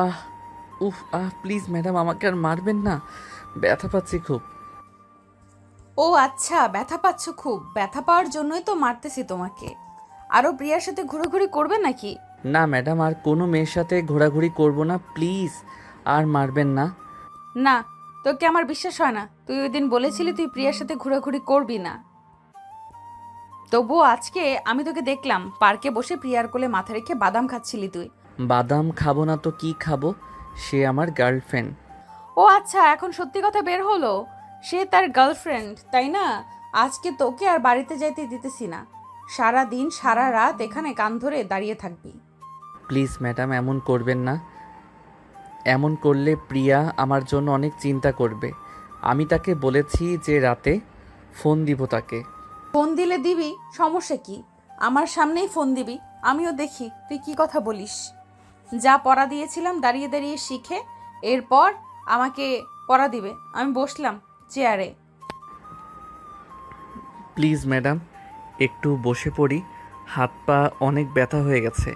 আহ উফ please madam আমাকে আর মারবেন না, ব্যথা পাচ্ছি খুব। ও আচ্ছা, ব্যথা পাচ্ছ খুব। ব্যথা পাওয়ার জন্যই তো মারতেছি তোমাকে। আরো প্রিয়ার সাথে ঘোরাঘুরি করবে নাকি? না ম্যাডাম, আর কোনো মেয়ের সাথে ঘোরাঘুরি করব না, প্লিজ আর মারবেন না। না, তোকে আমার বিশ্বাস হয় না। তুই ওই দিন বলেছিলি তুই প্রিয়ার সাথে ঘোরাঘুরি করবি না। তবুও আজকে আমি তোকে দেখলাম পার্কে বসে প্রিয়ার কোলে মাথা রেখে বাদাম খাচ্ছিলি তুই। বাদাম খাবো না তো কি খাবো? সে আমার গার্লফ্রেন্ড। ও আচ্ছা, এখন সত্যি কথা বের হলো, সে তার গার্লফ্রেন্ড, তাই না? আজকে তোকে আর বাড়িতে যাইতে দিতেছি না। সারা দিন সারা রাত এখানে কান ধরে দাঁড়িয়ে থাকবি। প্লিজ ম্যাডাম এমন করবেন না। এমন করলে প্রিয়া আমার জন্য অনেক চিন্তা করবে। আমি তাকে বলেছি যে রাতে ফোন দিব তাকে। ফোন দিলে দিবি, সমস্যা কি? আমার সামনেই ফোন দিবি, আমিও দেখি তুই কি কথা বলিস। যা পড়া দিয়েছিলাম দাঁড়িয়ে দাঁড়িয়ে শিখে, এরপর আমাকে পড়া দিবে। আমি বসলাম চেয়ারে। প্লিজ ম্যাডাম একটু বসে পড়ি, হাত পা অনেক ব্যথা হয়ে গেছে।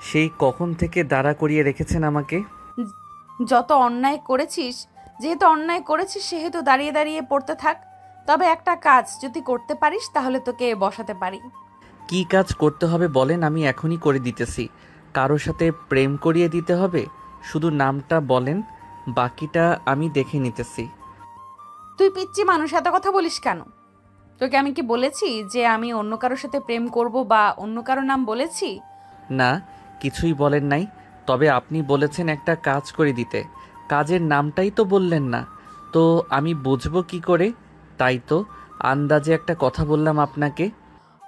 সেই কখন থেকে দাঁড়া করিয়ে রেখেছেন আমাকে। যত অন্যায় করেছিস, যেহেতু অন্যায় করেছিস সেহেতু দাঁড়িয়ে দাঁড়িয়ে পড়তে থাক। তবে একটা কাজ যদি করতে পারিস তাহলে তোকে বসাতে পারি। কি কাজ করতে হবে বলেন, আমি এখনই করে দিতেছি। কারোর সাথে প্রেম করিয়ে দিতে হবে? শুধু নামটা বলেন, বাকিটা আমি দেখে নিতেছি। তুই পিচ্চি মানুষ, এত কথা বলিস কেন? তোকে আমি কি বলেছি যে আমি অন্য কারোর সাথে প্রেম করব বা অন্য কারোর নাম বলেছি? না, কিছুই বলেন নাই। তবে আপনি বলেছেন একটা কাজ করে দিতে, কাজের নামটাই তো বললেন না। তো আমি বুঝবো কি করে? তাই তো আন্দাজে একটা কথা বললাম আপনাকে।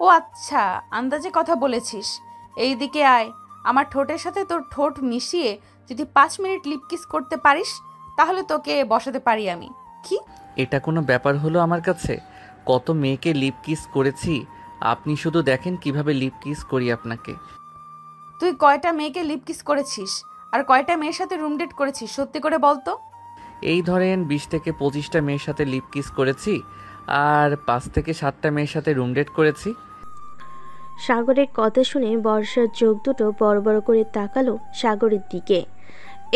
ও আচ্ছা, আন্দাজে কথা বলেছিস। এই দিকে আয়, আমার ঠোঁটের সাথে তোর ঠোঁট মিশিয়ে যদি 5 মিনিট লিপ কিস করতে পারিস তাহলে তোকে বসাতে পারি আমি। কি? এটা কোনো ব্যাপার হলো আমার কাছে? কত মেয়েকে লিপ কিস করেছি, আপনি শুধু দেখেন কিভাবে লিপ কিস করি আপনাকে। তুই কয়টা মেয়েকে লিপ কিস করেছিস আর কয়টা মেয়ের সাথে রুম ডেট করেছিস, সত্যি করে বল তো। এই ধরেন 20 থেকে 25টা মেয়ের সাথে লিপ কিস করেছি, আর 5 থেকে 7টা মেয়ের সাথে রুম ডেট করেছি। সাগরের কথা শুনে বর্ষার চোখ দুটো বড় বড় করে তাকালো সাগরের দিকে।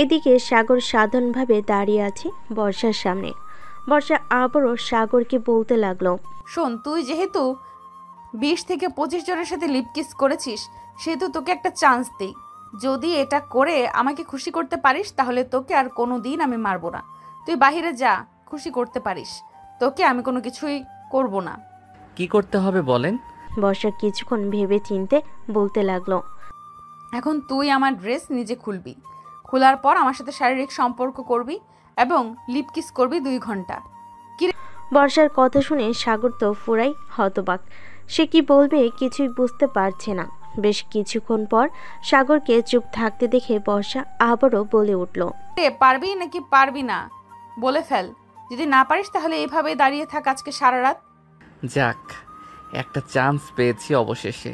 এদিকে সাগর সাধারণভাবে দাঁড়িয়ে আছে বর্ষার সামনে। বর্ষা আবারও সাগরকে বলতে লাগলো, শোন, তুই যেহেতু 20 থেকে 25 জনের সাথে লিপ কিস করেছিস সেহেতু তোকে একটা চান্স দেই। যদি এটা করে আমাকে খুশি করতে পারিস তাহলে তোকে আর কোনো দিন আমি মারবো না। তুই বাহিরে যা, খুশি করতে পারিস, তোকে আমি কোনো কিছুই করব না। কি করতে হবে বলেন? বর্ষা কিছুক্ষণ ভেবে চিনতে বলতে লাগলো, এখন তুই আমার ড্রেস নিজে খুলবি, খোলার পর আমার সাথে শারীরিক সম্পর্ক করবি এবং লিপ কিস করবি 2 ঘন্টা। বর্ষার কথা শুনে সাগর তো পুরাই হতবাক। সে কি বলবে কিছুই বুঝতে পারছে না। বেশ কিছুক্ষণ পর সাগরকে চুপ থাকতে দেখে বর্ষা আবারও বলে উঠল, পারবি নাকি পারবি না বলে ফেল। যদি না পারিস তাহলে এইভাবে দাঁড়িয়ে থাক আজকে সারা রাত। যাক, একটা চান্স পেয়েছি অবশেষে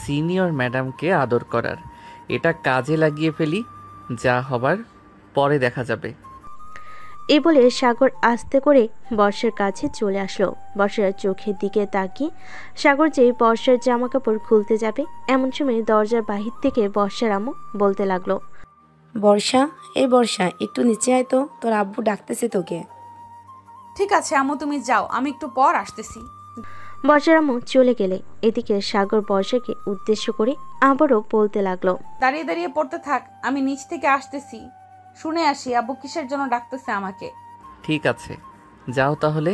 সিনিয়র ম্যাডামকে আদর করার। এটা কাজে লাগিয়ে ফেলি, যা হবার পরে দেখা যাবে। এই বলে সাগর আস্তে করে বর্ষার কাছে চলে আসলো। বর্ষার চোখের দিকে তাকিয়ে সাগর যে বর্ষার জামা কাপড় খুলতে যাবে এমন সময় দরজার বাহির থেকে বর্ষার আম্মু বলতে লাগলো, বর্ষা, এই বর্ষা একটু নিচে আয় তো, তোর আব্বু ডাকতেছে তোকে। ঠিক আছে আম্মু, তুমি যাও, আমি একটু পর আসতেছি। বর্ষার আম্মু চলে গেলে এদিকে সাগর বর্ষাকে উদ্দেশ্য করে আবারও বলতে লাগলো, দাঁড়িয়ে দাঁড়িয়ে পড়তে থাক, আমি নিচ থেকে আসতেছি, শুনে আসি আব্বু কিসের জন্য ডাকতেছে আমাকে। ঠিক আছে, যাও তাহলে।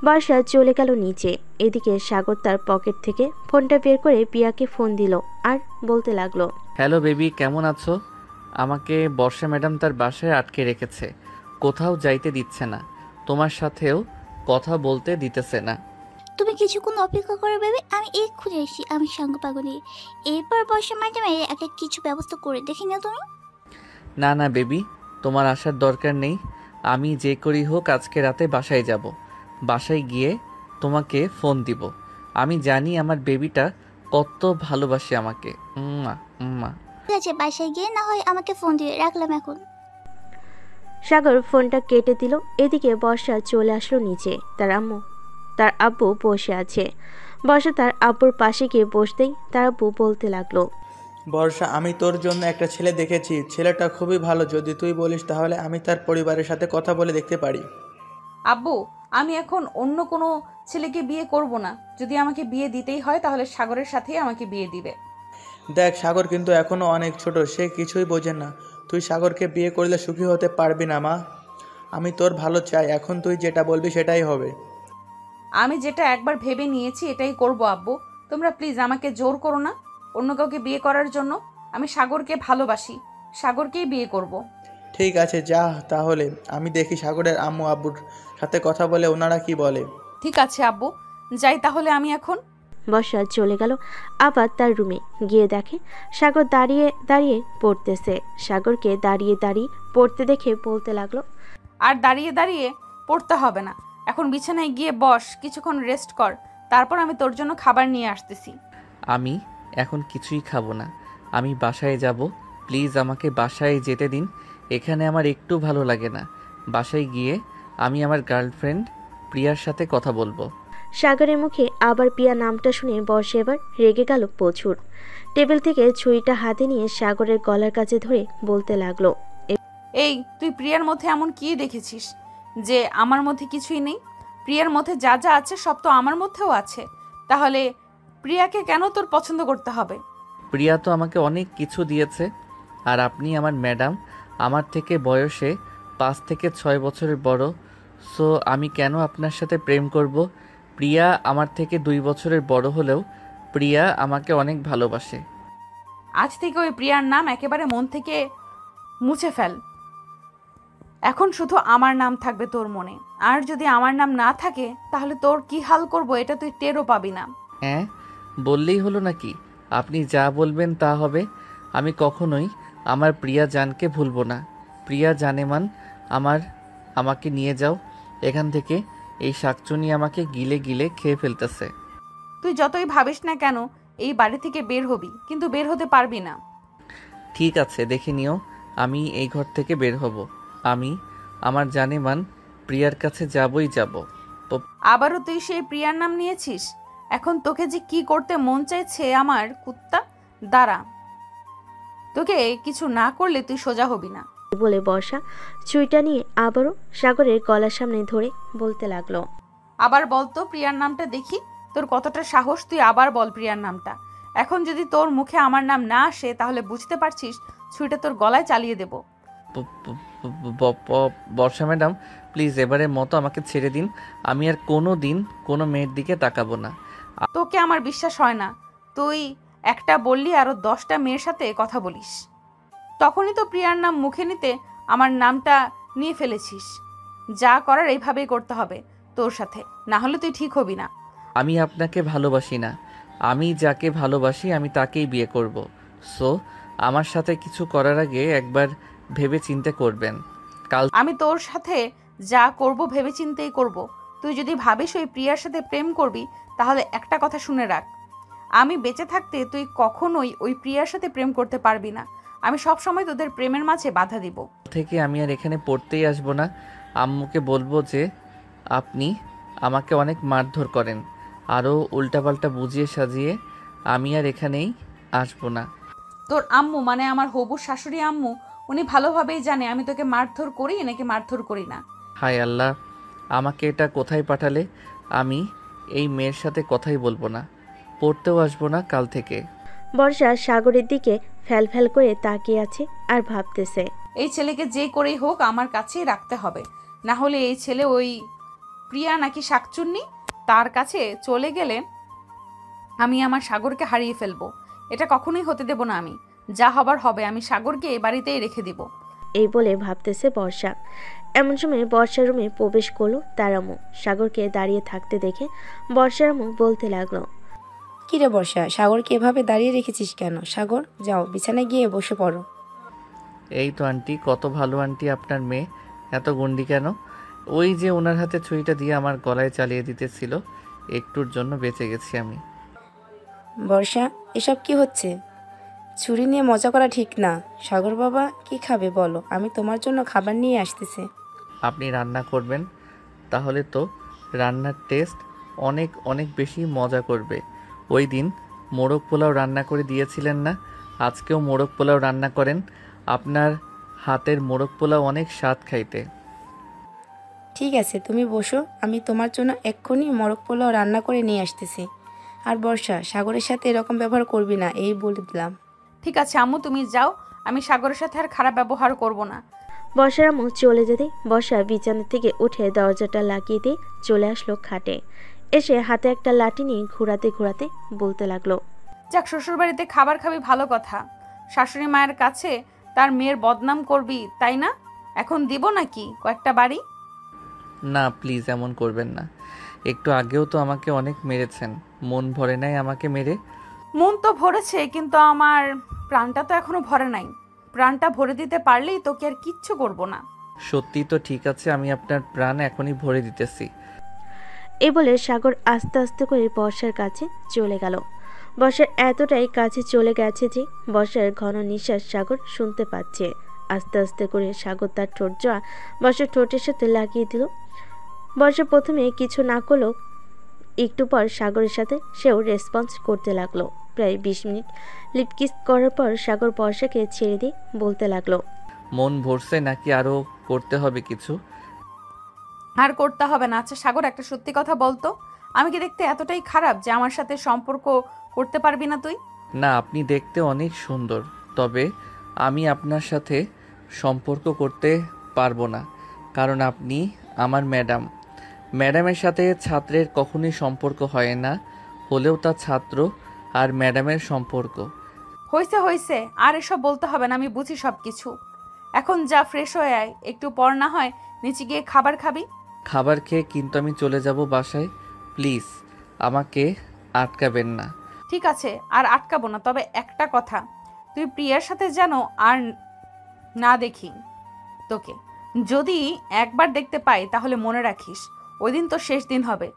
বর্ষা চলে গেল নিচে। এদিকে সাগর তার পকেট থেকে ফোনটা বের করে পিয়াকে ফোন দিল আর বলতে লাগলো, হ্যালো বেবি, কেমন আছো? আমাকে বর্ষা ম্যাডাম তার বাসায় আটকে রেখেছে, কোথাও যাইতে দিচ্ছে না, তোমার সাথেও কথা বলতে দিতেছে না। তুমি কিছুক্ষণ অপেক্ষা করো বেবি, আমি এক্ষুনি আসি। আমি সঙ্গ পাগলি, এরপর বর্ষা ম্যাডামে একটা কিছু ব্যবস্থা করে দেখি না তুমি। না না বেবি, তোমার আসার দরকার নেই। আমি যে করি হোক আজকে রাতে বাসায় যাব। বাসায় গিয়ে তোমাকে ফোন দিব। আমি জানি আমার বেবিটা কত ভালোবাসে আমাকে। উম্মা উম্মা। ঠিক আছে, বাসায় গিয়ে না হয় আমাকে ফোন দিয়ে রাখলাম এখন। সাগর ফোনটা কেটে দিল। এদিকে বর্ষা চলে আসলো নিচে। তার আব্বু বসে আছে। বর্ষা তার আব্বুর পাশে গিয়ে বসতেই তার আব্বু বলতে লাগলো, বর্ষা, আমি তোর জন্য একটা ছেলে দেখেছি। ছেলেটা খুবই ভালো। যদি তুই বলিস তাহলে আমি তার পরিবারের সাথে কথা বলে দেখতে পারি। আব্বু, আমি এখন অন্য কোনো ছেলেকে বিয়ে করব না। যদি আমাকে বিয়ে দিতেই হয় তাহলে সাগরের সাথেই আমাকে বিয়ে দিবে। দেখ, সাগর কিন্তু এখনও অনেক ছোট, সে কিছুই বোঝে না। তুই সাগরকে বিয়ে করলে সুখী হতে পারবি না মা। আমি তোর ভালো চাই, এখন তুই যেটা বলবি সেটাই হবে। আমি যেটা একবার ভেবে নিয়েছি এটাই করব আব্বু। তোমরা প্লিজ আমাকে জোর করো না অন্য কাউকে বিয়ে করার জন্য। আমি সাগরকে ভালোবাসি, সাগরকেই বিয়ে করব। ঠিক আছে, যা তাহলে। আমি দেখি সাগরের আম্মু আব্বুর সাথে কথা বলে ওনারা কি বলে। ঠিক আছে আব্বু, যাই তাহলে আমি এখন। বর্ষা চলে গেল আবার তার রুমে। গিয়ে দেখে সাগর দাঁড়িয়ে দাঁড়িয়ে পড়তেছে। সাগরকে দাঁড়িয়ে দাঁড়িয়ে পড়তে দেখে বলতে লাগলো, আর দাঁড়িয়ে দাঁড়িয়ে পড়তে হবে না, এখন বিছানায় গিয়ে বস, কিছুক্ষণ রেস্ট কর, তারপর আমি তোর জন্য খাবার নিয়ে আসতেছি। আমি এখন কিছুই খাবো না, আমি বাসায় যাব। প্লিজ আমাকে বাসায় যেতে দিন, এখানে আমার একটু ভালো লাগে না। বাসায় গিয়ে আমি আমার গার্লফ্রেন্ড প্রিয়ার সাথে কথা বলবো। সাগরের মুখে আবার পিয়া নামটা শুনে বর্ষা এবার রেগে গেল প্রচুর। টেবিল থেকে ছুরিটা হাতে নিয়ে সাগরের গলার কাছে ধরে বলতে লাগলো, এই তুই প্রিয়ার মধ্যে এমন কি দেখেছিস যে আমার মধ্যে কিছুই নেই? প্রিয়ার মধ্যে যা যা আছে সব তো আমার মধ্যেও আছে। তাহলে প্রিয়াকে কেন তোর পছন্দ করতে হবে? প্রিয়া তো আমাকে অনেক কিছু দিয়েছে, আর আপনি আমার ম্যাডাম, আমার থেকে বয়সে 5 থেকে 6 বছরের বড়। সো আমি কেন আপনার সাথে প্রেম করব? প্রিয়া আমার থেকে 2 বছরের বড় হলেও প্রিয়া আমাকে অনেক ভালোবাসে। আজ থেকে ওই প্রিয়ার নাম একেবারে মন থেকে মুছে ফেল। এখন শুধু আমার নাম থাকবে তোর মনে, আর যদি আমার নাম না থাকে তাহলে তোর কি হাল করব এটা তুই টেরও পাবি না। হ্যাঁ, বললেই হলো নাকি? আপনি যা বলবেন তা হবে। আমি কখনোই আমার প্রিয়া জানকে ভুলবো না। প্রিয়া জানেমান, আমাকে নিয়ে যাও এখান থেকে। এই শাকচুনি আমাকে গিলে গিলে খেয়ে ফেলতেছে। তুই যতই ভাবিস না কেন এই বাড়ি থেকে বের হবি, কিন্তু বের হতে পারবি না। ঠিক আছে, দেখে নিও আমি এই ঘর থেকে বের হব। আমি আমার জানেমান প্রিয়ার কাছে যাবই যাব। আবারও তুই সেই প্রিয়ার নাম নিয়েছিস? এখন তোকে যে কি করতে মন চাইছে আমার কুত্তা, দাঁড়া। তোকে কিছু না করলে তুই সোজা হবি না। বলে বর্ষা ছুরিটা নিয়ে আবারও সাগরের গলার সামনে ধরে বলতে লাগলো, আবার বল তো প্রিয়ার নামটা দেখি, তোর কতটা সাহস, তুই আবার বল প্রিয়ার নামটা। এখন যদি তোর মুখে আমার নাম না আসে তাহলে বুঝতে পারছিস ছুরিটা তোর গলায় চালিয়ে দেব। বর্ষা ম্যাডাম, প্লিজ এবারের মতো আমাকে ছেড়ে দিন। আমি আর কোনো দিন কোনো মেয়ের দিকে তাকাবো না। তোকে আমার বিশ্বাস হয় না। তুই একটা বললি আরো 10টা মেয়ের সাথে কথা বলিস, তখনই তো প্রিয়ার নাম মুখে নিতে আমার নামটা নিয়ে ফেলেছিস। যা করার এইভাবেই করতে হবে তোর সাথে, না হলে তুই ঠিক হবি না। আমি আপনাকে ভালোবাসি না, আমি যাকে ভালোবাসি আমি তাকেই বিয়ে করব। সো আমার সাথে কিছু করার আগে একবার ভেবে চিন্তে করবেন। কাল আমি তোর সাথে যা করব ভেবেচিন্তেই করব। তুই যদি ভাবিস ওই প্রিয়ার সাথে প্রেম করবি তাহলে একটা কথা শুনে রাখ, আমি বেঁচে থাকতে তুই কখনোই ওই প্রিয়ার সাথে প্রেম করতে পারবি না। আমি সব সময় তোদের প্রেমের মাঝে বাধা দিব। থেকে আমি আর এখানে পড়তেই আসবো না। আম্মুকে বলবো যে আপনি আমাকে অনেক মারধর করেন। আরও উল্টাপাল্টা বুঝিয়ে সাজিয়ে আমি আর এখানেই আসবো না। তোর আম্মু মানে আমার হবু শাশুড়ি আম্মু, উনি ভালোভাবেই জানে আমি তোকে মারধর করি নাকি মারধর করি না। হায় আল্লাহ, আমাকে এটা কোথায় পাঠালে? আমি এই মেয়ের সাথে কথাই বলবো না, পড়তেও আসবো না কাল থেকে। বর্ষা সাগরের দিকে ফ্যাল ফ্যাল করে তাকিয়ে আছে আর ভাবতেছে, এই ছেলেকে যে করেই হোক আমার কাছেই রাখতে হবে, না হলে এই ছেলে ওই প্রিয়া নাকি শাকচুন্নি তার কাছে চলে গেলে আমি আমার সাগরকে হারিয়ে ফেলবো। এটা কখনোই হতে দেব না আমি। যা হবার হবে, আমি সাগরকে এই বাড়িতেই রেখে দিব। এই বলে ভাবতেছে বর্ষা। এমন সময় বর্ষার রুমে প্রবেশ করলো তার আম্মু। সাগরকে দাঁড়িয়ে থাকতে দেখে বর্ষার আম্মু বলতে লাগলো, কি রে বর্ষা, সাগরকে এভাবে দাঁড়িয়ে রেখেছিস কেন? সাগর, যাও বিছানায় গিয়ে বসে পড়ো। এই তো আন্টি, কত ভালো আন্টি আপনার মেয়ে, এত গন্ডি কেন? ওই যে ওনার হাতে ছুরিটা দিয়ে আমার গলায় চালিয়ে দিতেছিল, একটুর জন্য বেঁচে গেছি আমি। বর্ষা, এসব কি হচ্ছে? ছুরি নিয়ে মজা করা ঠিক না। সাগর বাবা কি খাবে বলো, আমি তোমার জন্য খাবার নিয়ে আসতেছি। আপনি রান্না করবেন, তাহলে তো রান্নার টেস্ট অনেক অনেক বেশি মজা করবে। ওই দিন মোরগ পোলাও রান্না করে দিয়েছিলেন না, আজকেও মোরগ পোলাও রান্না করেন। আপনার হাতের মোরগ পোলাও অনেক স্বাদ খাইতে। ঠিক আছে, তুমি বসো, আমি তোমার জন্য এক্ষুনি মোরগ পোলাও রান্না করে নিয়ে আসতেছি। আর বর্ষা, সাগরের সাথে এরকম ব্যবহার করবি না, এই বলে দিলাম। ঠিক আছে আম্মু, তুমি যাও, আমি সাগরের সাথে আর খারাপ ব্যবহার করব না। বর্ষার আম্মু চলে যেতে বর্ষা বিছানা থেকে উঠে দরজাটা লাগিয়ে দিয়ে চলে আসলো খাটে। এসে হাতে একটা লাঠি নিয়ে ঘোরাতে ঘোরাতে বলতে লাগলো, যাক, শ্বশুরবাড়িতে খাবার খাবি ভালো কথা, শাশুড়ি মায়ের কাছে তার মেয়ের বদনাম করবি তাই না? এখন দিব নাকি কয়েকটা বাড়ি? না প্লিজ, এমন করবেন না। একটু আগেও তো আমাকে অনেক মেরেছেন, মন ভরে নাই আমাকে মেরে। মন তো ভরেছে, কিন্তু আমার প্রাণটা তো এখনো ভরে নাই। প্রাণটা ভরে দিতে পারলেই তোকে আর কিচ্ছু করব না। সত্যি তো ঠিক আছে, আমি আপনার প্রাণ এখনই ভরে দিতেছি। এই বলে সাগর আস্তে আস্তে করে বর্ষার কাছে চলে গেল। বর্ষার এতটাই কাছে চলে গেছে যে বর্ষার ঘন নিঃশ্বাস সাগর শুনতে পাচ্ছে। আস্তে আস্তে করে সাগর তার ঠোঁট জোড়া বর্ষার ঠোঁটের সাথে লাগিয়ে দিল। বর্ষা প্রথমে কিছু না করলেও একটু পর সাগরের সাথে সেও রেসপন্স করতে লাগলো। প্রায় 20 মিনিট লিপ কিস করার পর সাগর বর্ষাকে ছেড়ে দিয়ে বলতে লাগলো, মন ভরছে নাকি আরও করতে হবে কিছু? আর করতে হবে না। আচ্ছা সাগর, একটা সত্যি কথা বলতো, আমি কি দেখতে এতটাই খারাপ যে আমার সাথে সম্পর্ক করতে পারবি না তুই? না, আপনি দেখতে অনেক সুন্দর, তবে আমি আপনার সাথে সম্পর্ক করতে পারবো না, কারণ আপনি আমার ম্যাডাম। ম্যাডামের সাথে ছাত্রের কখনোই সম্পর্ক হয় না, হলেও তা ছাত্র আর ম্যাডামের সম্পর্ক। হয়েছে হয়েছে, আর এসব বলতে হবে না, আমি বুঝি সব কিছু। এখন যা, ফ্রেশ হয়ে আয়, একটু পর না হয় নিচে গিয়ে খাবার খাবি। খাবার খেয়ে কিন্তু আমি চলে যাব বাসায়, প্লিজ আমাকে আটকাবেন না। ঠিক আছে, আর আটকাবো না, তবে একটা কথা, তুই প্রিয়ার সাথে যেন আর না দেখি তোকে। যদি একবার দেখতে পাই তাহলে মনে রাখিস, ওই দিন তো শেষ দিন হবে।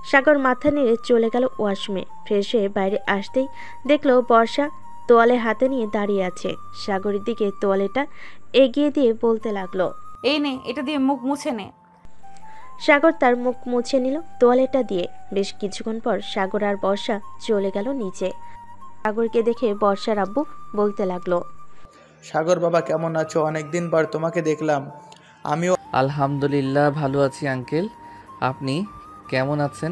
সাগর মাথা নেড়ে চলে গেল ওয়াশরুমে। ফ্রেশ হয়ে বাইরে আসতেই দেখলো বর্ষা তোয়ালে হাতে নিয়ে দাঁড়িয়ে আছে। সাগরের দিকে তোয়ালেটা এগিয়ে দিয়ে বলতে লাগলো, এই নে, এটা দিয়ে মুখ মুছে নে। সাগর তার মুখ মুছে নিল তোয়ালেটা দিয়ে। বেশ কিছুক্ষণ পর সাগর আর বর্ষা চলে গেল নিচে। সাগরকে দেখে বর্ষার আব্বু বলতে লাগলো, সাগর বাবা, কেমন আছো? অনেকদিন পর তোমাকে দেখলাম। আমিও আলহামদুলিল্লাহ ভালো আছি আঙ্কেল, আপনি কেমন আছেন?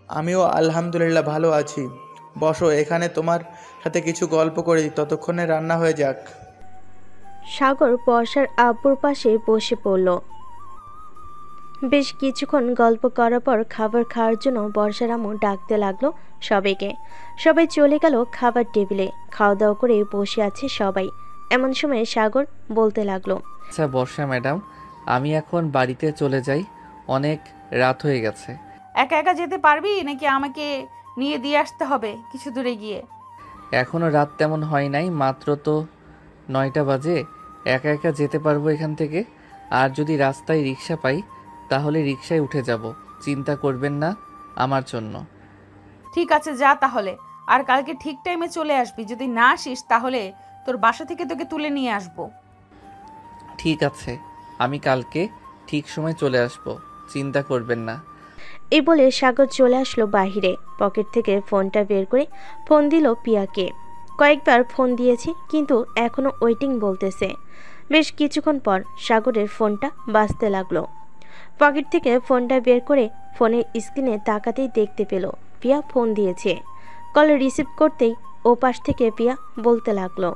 আমিও আলহামদুলিল্লাহ ভালো আছি। বসো, এখানে তোমার সাথে কিছু গল্প করি, ততক্ষণে রান্না হয়ে যাক। সাগর বর্ষার আব্বুর পাশে বসে পড়ল। বেশ কিছুক্ষণ গল্প করার পর খাবার খাওয়ার জন্য বর্ষার আম্মু ডাকতে লাগলো সবাইকে। সবাই চলে গেল খাবার টেবিলে। খাওয়া দাওয়া করে বসে আছে সবাই। এমন সময় সাগর বলতে লাগলো, আচ্ছা বর্ষা ম্যাডাম, আমি এখন বাড়িতে চলে যাই, অনেক রাত হয়ে গেছে। একা একা যেতে পারবি নাকি আমাকে নিয়ে দিয়ে আসতে হবে কিছু দূরে গিয়ে? এখনও রাত তেমন হয় নাই, মাত্র তো 9টা বাজে। একা একা যেতে পারবো এখান থেকে। আর যদি রাস্তায় রিক্সা পাই তাহলে রিক্সায় উঠে যাব, চিন্তা করবেন না আমার জন্য। ঠিক আছে, যা তাহলে। আর কালকে ঠিক টাইমে চলে আসবি, যদি না আসিস তাহলে তোর বাসা থেকে তোকে তুলে নিয়ে আসবো। ঠিক আছে, আমি কালকে ঠিক সময় চলে আসব, চিন্তা করবেন না। এই বলে সাগর চলে আসলো বাহিরে। পকেট থেকে ফোনটা বের করে ফোন দিল পিয়াকে। কয়েকবার ফোন দিয়েছি কিন্তু এখনো ওয়েটিং বলতেছে। বেশ কিছুক্ষণ পর সাগরের ফোনটা বাজতে লাগলো। পকেট থেকে ফোনটা বের করে ফোনের স্ক্রিনে তাকাতেই দেখতে পেল পিয়া ফোন দিয়েছে। কল রিসিভ করতেই ওপাশ থেকে পিয়া বলতে লাগলো,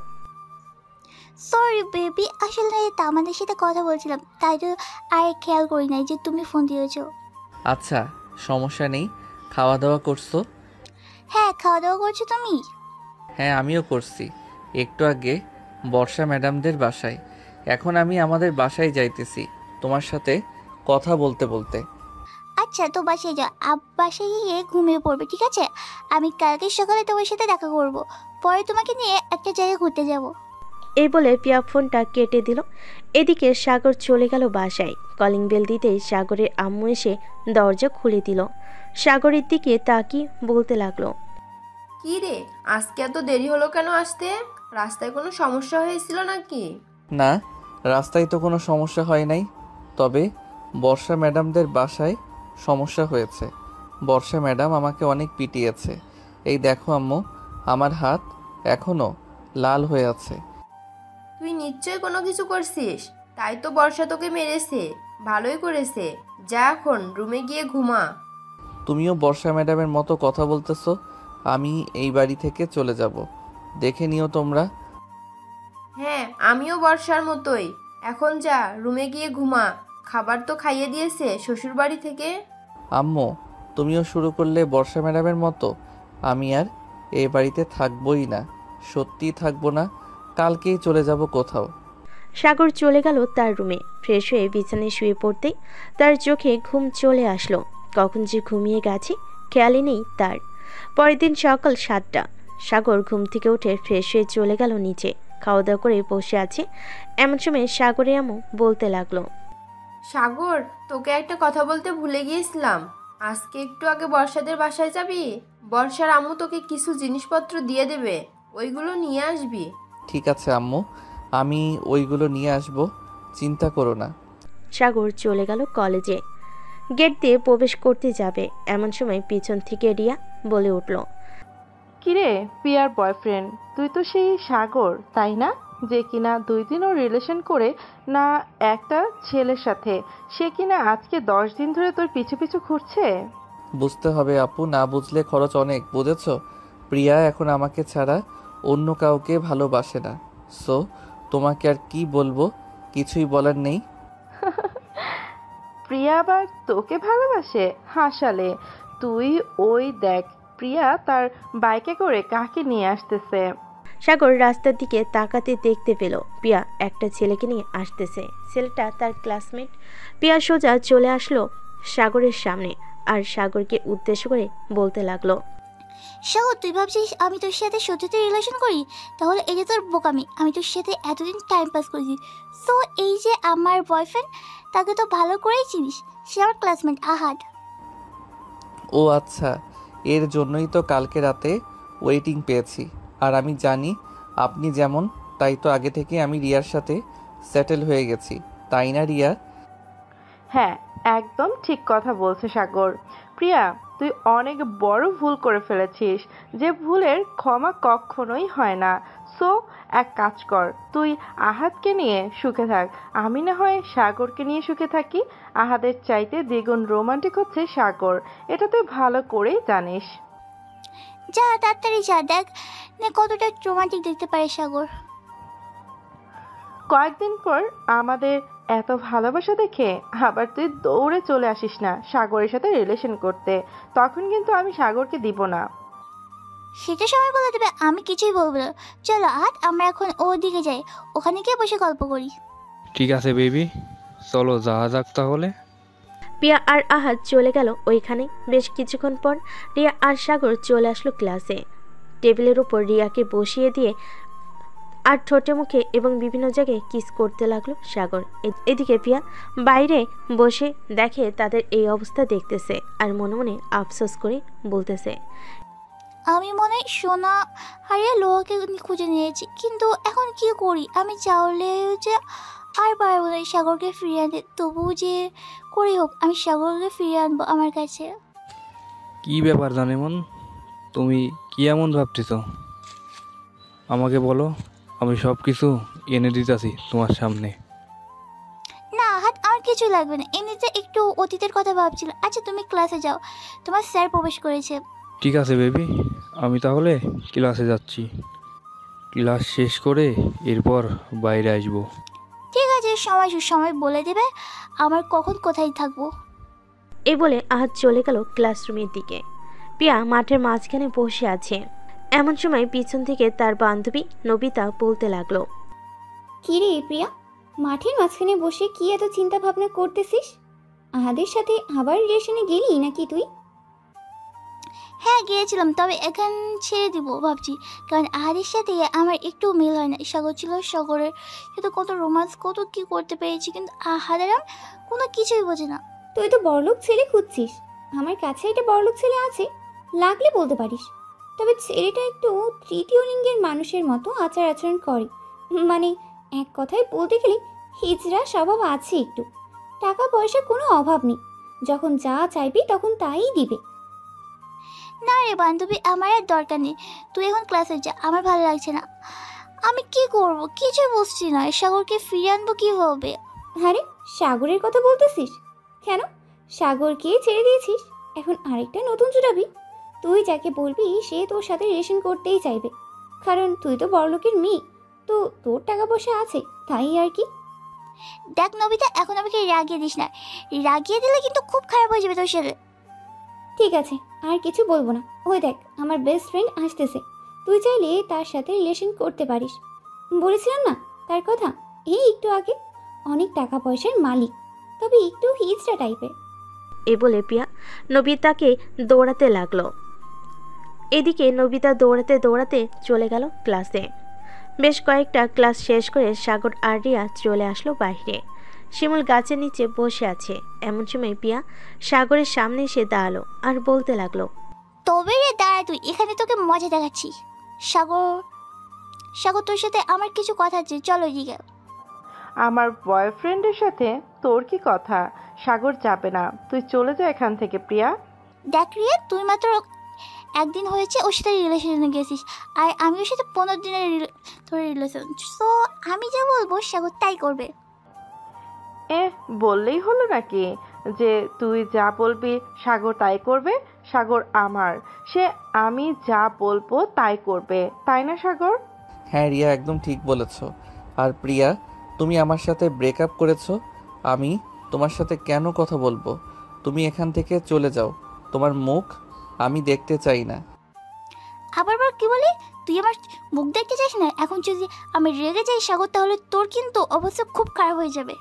সরি বেবি, আসলে আমাদের সাথে কথা বলছিলাম, তাই তো আর খেয়াল করি নাই যে তুমি ফোন দিয়েছো। আচ্ছা সমস্যা নেই, খাওয়া দাওয়া করছো? হ্যাঁ, খাওয়া দাওয়া করছো তুমি? হ্যাঁ আমিও করছি, একটু আগে বর্ষা ম্যাডামদের বাসায়। এখন আমি আমাদের বাসায় যাইতেছি তোমার সাথে কথা বলতে বলতে। আচ্ছা, তো বাসায় যাও, বাসায় গিয়ে ঘুমিয়ে পড়বে, ঠিক আছে? আমি কালকে সকালে তোমার সাথে দেখা করব, পরে তোমাকে নিয়ে একটা জায়গায় ঘুরতে যাব। এই বলে পিয়া ফোনটা কেটে দিল। এদিকে সাগর চলে গেল বাসায়। কলিং বেল দিতেই সাগরের আম্মু এসে দরজা খুলে দিল। সাগরের দিকে তাকিয়ে বলতে লাগলো, কি রে, আজকে এত দেরি হলো কেন আসতে? রাস্তায় কোনো সমস্যা হয়েছিল নাকি? না, রাস্তায় তো কোনো সমস্যা হয় নাই, তবে বর্ষা ম্যাডামদের বাসায় সমস্যা হয়েছে। বর্ষা ম্যাডাম আমাকে অনেক পিটিয়েছে। এই দেখো আম্মু, আমার হাত এখনো লাল হয়ে আছে। তুই নিশ্চয়ই কোনো কিছু করছিস, তাই তো বর্ষা তোকে মেরেছে। ভালোই করেছে। যা এখন রুমে গিয়ে ঘুমা। তুমিও বর্ষা ম্যাডামের মতো কথা বলতেছো। আমি এই বাড়ি থেকে চলে যাব, দেখে নিও তোমরা। হ্যাঁ, আমিও বর্ষার মতোই। এখন যা রুমে গিয়ে ঘুমা। খাবার তো খাইয়ে দিয়েছে শ্বশুর বাড়ি থেকে। আম্মু, তুমিও শুরু করলে বর্ষা ম্যাডামের মতো। আমি আর এই বাড়িতে থাকবোই না, সত্যিই থাকবো না। কালকেই চলে যাব কোথাও। সাগর চলে গেল তার রুমে। ফ্রেশ হয়ে বিছানায় শুয়ে পড়তেই তার চোখে ঘুম চলে আসলো। কখন যে ঘুমিয়ে গেছে খেয়ালই নেই তার। পরের দিন সকাল 7টা। সাগর ঘুম থেকে উঠে ফ্রেশ হয়ে চলে গেল নিচে। খাওয়া দাওয়া করে বসে আছে, এমন সময় সাগরে আম্মু বলতে লাগলো, সাগর, তোকে একটা কথা বলতে ভুলে গিয়েছিলাম। আজকে একটু আগে বর্ষাদের বাসায় যাবি? বর্ষার আম্মু তোকে কিছু জিনিসপত্র দিয়ে দেবে, ওইগুলো নিয়ে আসবি। ঠিক আছে আম্মু, আমি ওইগুলো নিয়ে আসবো, চিন্তা করো না। সাগর চলে গেল কলেজে। গেট দিয়ে প্রবেশ করতে যাবে, এমন সময় পিছন থেকে রিয়া বলে উঠল, কিরে প্রিয়ার বয়ফ্রেন্ড, তুই তো সেই সাগর তাই না, যে কিনা 2 দিনও রিলেশন করে না একটা ছেলের সাথে, সে কিনা আজকে 10 দিন ধরে তোর পিছু পিছু ঘুরছে। বুঝতে হবে আপু, না বুঝলে খরচ অনেক, বুঝেছো? প্রিয়া এখন আমাকে ছাড়া অন্য কাউকে ভালোবাসে না। সো তোমাকে আর কি বলবো, কিছুই বলার নেই। প্রিয়া আবার তোকে ভালোবাসে? হাসালে তুই। ওই দেখ, প্রিয়া তার বাইকে করে কাকে নিয়ে আসতেছে। সাগর রাস্তার দিকে তাকাতে দেখতে পেল প্রিয়া একটা ছেলেকে নিয়ে আসতেছে। ছেলেটা তার ক্লাসমেট। প্রিয়া সোজা চলে আসলো সাগরের সামনে আর সাগরকে উদ্দেশ্য করে বলতে লাগলো, সাগর, তুই ভাবছিস আমি তোর সাথে সত্যি রিলেশন করি? তাহলে এটা তোর বোকামি। আমি তোর সাথে এতদিন টাইম পাস করেছি। সো এই যে আমার বয়ফ্রেন্ড, তাকে তো ভালো করেই চিনিস। সে আমার ক্লাসমেট আহাদ। ও আচ্ছা, এর জন্যই তো কালকে রাতে ওয়েটিং পেয়েছি। আর আমি জানি আপনি যেমন, তাই তো আগে থেকে আমি রিয়ার সাথে সেটেল হয়ে গেছি, তাই না রিয়া? হ্যাঁ, একদম ঠিক কথা বলছে সাগর। প্রিয়া, তুই অনেক বড় ভুল করে ফেলেছিস, যে ভুলের ক্ষমা কখনোই হয় না। সো এক কাজ কর, তুই আহাদকে নিয়ে সুখে থাক, আমি না হয় সাগরকে নিয়ে সুখে থাকি। আহাদের চাইতে দ্বিগুণ রোমান্টিক হচ্ছে সাগর, এটা তুই ভালো করেই জানিস। যা তাড়াতাড়ি যা, দেখ না কতটা রোমান্টিক দেখতে পারে সাগর। কয়েকদিন পর আমাদের এত ভালোবাসা দেখে আবার তুই দৌড়ে চলে আসিস না সাগরের সাথে রিলেশন করতে, তখন কিন্তু আমি সাগরকে দিব না। সেটা সময় বলে দেবে, আমি কিছুই বলবো না। চলো আহাদ, আমরা এখন ওদিকে যাই, ওখানে গিয়ে বসে গল্প করি। ঠিক আছে বেবি, চলো যাওয়া যাক তাহলে। প্রিয়া আর আহাদ চলে গেল ওইখানে। বেশ কিছুক্ষণ পর রিয়া আর সাগর চলে আসলো ক্লাসে। টেবিলের উপর রিয়াকে বসিয়ে দিয়ে আর ঠোঁটে মুখে এবং বিভিন্ন জায়গায় কিস করতে লাগলো সাগর। এদিকে প্রিয়া বাইরে বসে দেখে তাদের এই অবস্থা দেখতেছে আর মনে মনে আফসোস করে বলতেছে, আমি মনে হয় সোনা হারিয়ে লোহাকে খুঁজে নিয়েছি, কিন্তু এখন কি করি? আমি চাইলে যে আর পারবো না সাগরকে ফিরিয়ে আনতে। তবুও যে করেই হোক আমি সাগরকে ফিরিয়ে আনবো আমার কাছে। কি ব্যাপার জানেমন, তুমি কি এমন ভাবতেছ? আমাকে বলো, আমি সব কিছু এনে দিতেছি তোমার সামনে। না আহাদ, আমার কিছু লাগবে না, এমনিতে একটু অতীতের কথা ভাবছিল। আচ্ছা তুমি ক্লাসে যাও, তোমার স্যার প্রবেশ করেছে। ঠিক আছে বেবি, আমি তাহলে ক্লাসে যাচ্ছি। ক্লাস শেষ করে এরপর বাইরে আসবো। ঠিক আছে, সময় সুসময় বলে দেবে আমার কখন কোথায় থাকবো। এই বলে আহাদ চলে গেল ক্লাসরুমের দিকে। প্রিয়া মাঠের মাঝখানে বসে আছে। এমন সময় পিছন থেকে তার বান্ধবী নবিতা বলতে লাগলো, কি রে প্রিয়া, মাঠের মাঝখানে বসে কি এত চিন্তা ভাবনা করতেছিস? আহাদের সাথে আবার রিলেশনে গেলি নাকি তুই? হ্যাঁ গিয়েছিলাম, তবে এখন ছেড়ে দিব ভাবছি, কারণ আহাদের সাথে আমার একটু মিল হয় না। সাগর ছিল, সাগরের সাথে কত রোমান্স, কত কি করতে পেরেছি, কিন্তু আহাদের কোনো কিছুই বোঝে না। তুই তো বড়লোক ছেলে খুঁজছিস, আমার কাছে একটা বড়লোক ছেলে আছে, লাগলে বলতে পারিস। তবে ছেলেটা একটু তৃতীয় লিঙ্গের মানুষের মতো আচার আচরণ করে, মানে এক কথায় বলতে গেলে হিজড়া স্বভাব আছে একটু। টাকা পয়সা কোনো অভাব নেই, যখন যা চাইবি তখন তাই দিবে। না রে বান্ধবী, আমার আর দরকার নেই। তুই এখন ক্লাসে যা, আমার ভালো লাগছে না। আমি কি করব কিছুই বুঝছি না। সাগরকে ফিরিয়ে আনবো কীভাবে? আরে সাগরের কথা বলতেছিস কেন? সাগরকে ছেড়ে দিয়েছিস, এখন আরেকটা নতুন জুটাবি? তুই যাকে বলবি সে তোর সাথে রিলেশন করতেই চাইবে, কারণ তুই তো বড়লোকের মেয়ে, তো তোর টাকা পয়সা আছে, তাই আর কি। দেখ নবিতা, এখন আমাকে রাগিয়ে দিস না। রাগিয়ে দিলে কিন্তু খুব খারাপ হয়ে যাবে তোর সাথে। ঠিক আছে, আর কিছু বলবো না। ওই দেখ, আমার বেস্ট ফ্রেন্ড আসতেছে, তুই চাইলে তার সাথে রিলেশন করতে পারিস। বলেছিলাম না তার কথা, এই একটু আগে। অনেক টাকা পয়সার মালিক, তবে একটু হিজড়া টাইপের। এ বলে প্রিয়া নবিতাকে দৌড়াতে লাগলো। এদিকে নবিতা দৌড়াতে দৌড়াতে চলে গেল ক্লাসে। বেশ কয়েকটা ক্লাস শেষ করে সাগর আর রিয়া চলে আসলো বাইরে। শিমুল গাছের নিচে বসে আছে। এমন সময় প্রিয়া সাগরের সামনে এসে দাঁড়ালো আর বলতে লাগলো, তবে রে দাঁড়া, তুই এখানে, তোকে মজা দেখাচ্ছি। সাগর, সাগর তোর সাথে আমার কিছু কথা আছে, চলো এদিকে। আমার বয়ফ্রেন্ডের সাথে তোর কি কথা? সাগর যাবে না, তুই চলে যা এখান থেকে প্রিয়া। দেখ রিয়া, তুই মাত্র একদিন হয়েছে ওর সাথে রিলেশনে গেছিস, আর আমি ওর সাথে 15 দিনের তোর রিলেশন। সো আমি যা বলবো সাগর তাই করবে। বললেই হলো নাকি যে তুই যা বলবি সাগর তাই করবে? সাগর আমার, সে আমি যা বলবো তাই করবে, তাই না সাগর? হ্যাঁ রিয়া, একদম ঠিক বলেছ। আর প্রিয়া, তুমি আমার সাথে ব্রেকআপ করেছো, আমি তোমার সাথে কেন কথা বলবো? তুমি এখান থেকে চলে যাও, তোমার মুখ আমি দেখতে চাই না। আবার কি বলি? তুই আমার মুখ দেখতে চাইস না? এখন যদি আমি রেগে যাই সাগর, তাহলে তোর কিন্তু অবস্থা খুব খারাপ হয়ে যাবে।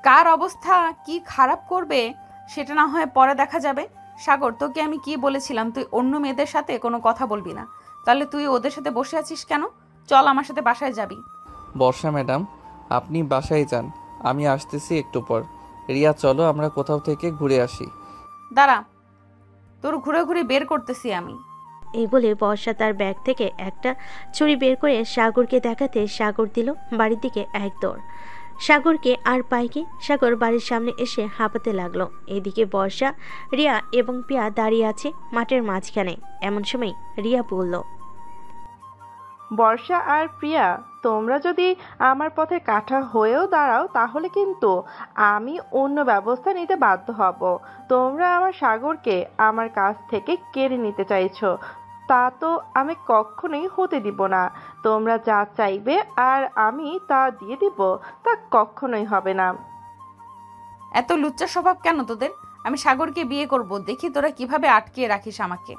কার অবস্থা কি খারাপ করবে সেটা না হয় পরে দেখা যাবে। সাগর, তোকে আমি কি বলেছিলাম তুই অন্য মেয়েদের সাথে কোনো কথা বলবি না? তাহলে তুই ওদের সাথে বসে আছিস কেন? চল আমার সাথে বাসায় যাবি। বর্ষা ম্যাডাম, আপনি বাসায় যান, আমি আসতেছি একটু পর। রিয়া চলো আমরা কোথাও থেকে ঘুরে আসি। দাঁড়া, তোর ঘুরে ঘুরে বের করতেছি আমি। এই বলে বর্ষা তার ব্যাগ থেকে একটা ছুরি বের করে সাগরকে দেখাতে সাগর দিল বাড়ির দিকে এক দৌড়। সাগরকে আর পায় কি, সাগর বাড়ির সামনে এসে হাঁপাতে লাগলো। এদিকে বর্ষা, রিয়া এবং প্রিয়া দাঁড়িয়ে আছে মাঠের মাঝখানে। এমন সময় রিয়া বলল, বর্ষা আর প্রিয়া, তোমরা যদি আমার পথে কাঁটা হয়েও দাঁড়াও তাহলে কিন্তু আমি অন্য ব্যবস্থা নিতে বাধ্য হব। তোমরা আমার সাগরকে আমার কাছ থেকে কেড়ে নিতে চাইছো, তা তো আমি কখনোই হতে দিব না। তোমরা যা চাইবে আর আমি তা দিয়ে দিব, তা কখনোই হবে না। এত লুচ্চা স্বভাব কেন তোদের? আমি সাগরকে বিয়ে করব, দেখি তোরা কিভাবে আটকিয়ে রাখিস আমাকে।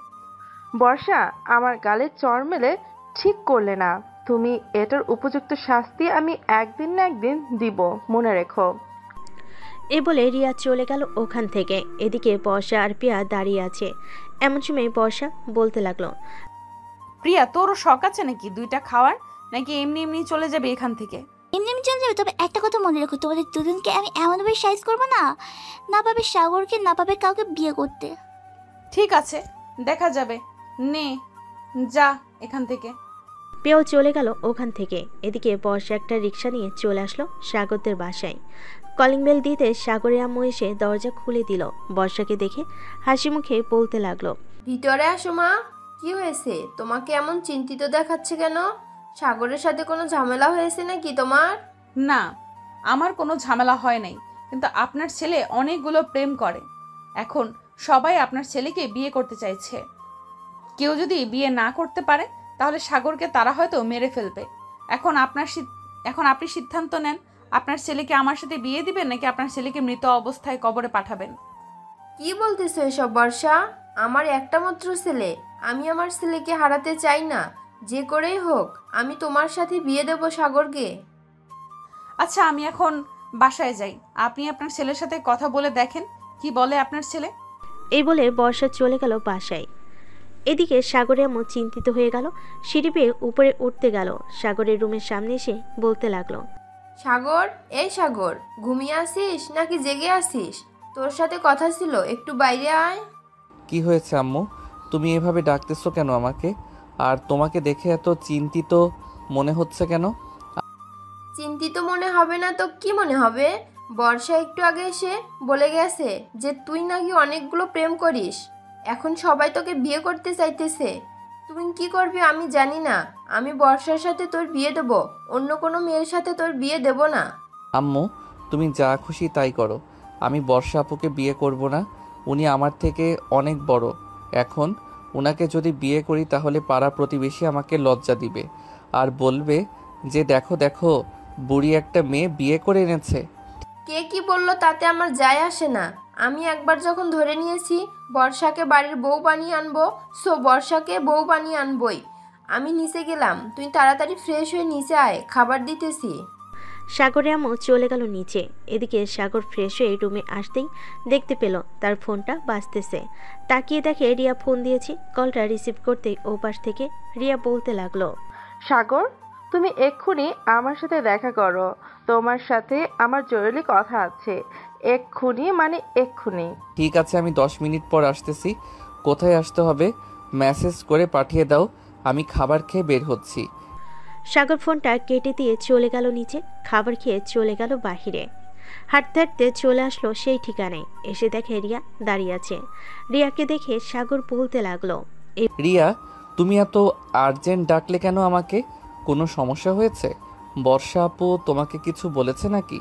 বর্ষা, আমার গালে চড় মেলে ঠিক করলে না। তুমি এটার উপযুক্ত শাস্তি আমি একদিন না একদিন দিব, মনে রেখো। এ বলে রিয়া চলে গেল ওখান থেকে। এদিকে বর্ষা আর প্রিয়া দাঁড়িয়ে আছে। এমন সময় বর্ষা বলতে লাগলো, প্রিয়া, তোরও শখ আছে নাকি দুইটা খাওয়ার, নাকি এমনি এমনি চলে যাবে এখান থেকে? এমনি এমনি চলে যাবে, তবে একটা কথা মনে রেখো, তোমাদের দুজনকে আমি এমনভাবে সাইজ করবো না, না পাবে সাগরকে, না পাবে কাউকে বিয়ে করতে। ঠিক আছে, দেখা যাবে। নে, যা এখান থেকে। প্রিয়াও চলে গেল ওখান থেকে। এদিকে বর্ষা একটা রিক্সা নিয়ে চলে আসলো সাগরদের বাসায়। কলিং বেল দিতে সাগরের আম্মু এসে দরজা খুলে দিল। বর্ষাকে দেখে হাসি মুখে বলতে লাগলো, ভিতরে আসো মা। কি হয়েছে? তোমাকে এমন চিন্তিত দেখাচ্ছে কেন? সাগরের সাথে কোনো ঝামেলা হয়েছে নাকি তোমার? না, আমার কোনো ঝামেলা হয় নাই, কিন্তু আপনার ছেলে অনেকগুলো প্রেম করে। এখন সবাই আপনার ছেলেকে বিয়ে করতে চাইছে। কেউ যদি বিয়ে না করতে পারে তাহলে সাগরকে তারা হয়তো মেরে ফেলবে। এখন আপনি সিদ্ধান্ত নেন, আপনার ছেলেকে আমার সাথে বিয়ে দিবেন নাকি আপনার ছেলেকে মৃত অবস্থায় কবরে পাঠাবেন? কি বলতেছো এসব বর্ষা? আমার একটা মাত্র ছেলে, আমি আমার ছেলেকে হারাতে চাই না। যে করেই হোক আমি তোমার সাথে বিয়ে দেব সাগরকে। আচ্ছা, আমি এখন বাসায় যাই, আপনি আপনার ছেলের সাথে কথা বলে দেখেন কি বলে আপনার ছেলে। এই বলে বর্ষা চলে গেল বাসায়। এদিকে সাগরের আম্মু চিন্তিত হয়ে গেল। সিঁড়ি বেয়ে উপরে উঠতে গেল। সাগরের রুমের সামনে এসে বলতে লাগলো, সাগর, এই সাগর, ঘুমিয়ে আসিস নাকি জেগে আসিস? তোর সাথে কথা ছিল, একটু বাইরে আয়। কি হয়েছে আম্মু, তুমি এভাবে ডাকতেছো কেন আমাকে? আর তোমাকে দেখে এত চিন্তিত মনে হচ্ছে কেন? চিন্তিত মনে হবে না তো কি মনে হবে? বর্ষা একটু আগে এসে বলে গেছে যে তুই নাকি অনেকগুলো প্রেম করিস। এখন সবাই তোকে বিয়ে করতে চাইতেছে। তুই কি করবি আমি জানি না। আমি বর্ষার সাথে তোর বিয়ে দেব, অন্য কোনো মেয়ের সাথে তোর বিয়ে দেব না। আম্মু, তুমি যা খুশি তাই করো। আমি বর্ষা আপুকে বিয়ে করব না। উনি আমার থেকে অনেক বড়। এখন উনাকে যদি বিয়ে করি তাহলে পাড়া প্রতিবেশী আমাকে লজ্জা দিবে আর বলবে যে দেখো দেখো, বুড়ি একটা মেয়ে বিয়ে করে এনেছে। কে কি বললো তাতে আমার যায় আসে না। আমি একবার যখন ধরে নিয়েছি বর্ষাকে বাড়ির বউ বানিয়ে আনবো, সো বর্ষাকে বউ বানিয়ে আনবই। আমি নিচে গেলাম, তুই তাড়াতাড়ি ফ্রেশ হয়ে নিচে আয়, খাবার দিতেছি। সাগরের আম্মু চলে গেল নিচে। এদিকে সাগর ফ্রেশ হয়ে রুমে আসতেই দেখতে পেল তার ফোনটা বাজতেছে। তাকিয়ে দেখে রিয়া ফোন দিয়েছে। কলটা রিসিভ করতেই ওপাশ থেকে রিয়া বলতে লাগলো, সাগর, তুমি এক্ষুনি আমার সাথে দেখা করো। তোমার সাথে আমার জরুরি কথা আছে। এক্ষুনি মানে এক্ষুনি। ঠিক আছে, আমি 10 মিনিট পর আসতেছি। কোথায় আসতে হবে মেসেজ করে পাঠিয়ে দাও, আমি খাবার খেয়ে বের হচ্ছি। সাগর ফোনটা কেটে দিয়ে চলে গেল নিচে। খাবার খেয়ে চলে গেল বাহিরে। হাঁটতে হাঁটতে চলে আসলো সেই ঠিকানায়। এসে দেখে রিয়া দাঁড়িয়ে আছে। রিয়াকে দেখে সাগর বলতে লাগলো, রিয়া, তুমি এত আর্জেন্ট ডাকলে কেন আমাকে? কোনো সমস্যা হয়েছে? বর্ষা আপু তোমাকে কিছু বলেছে নাকি?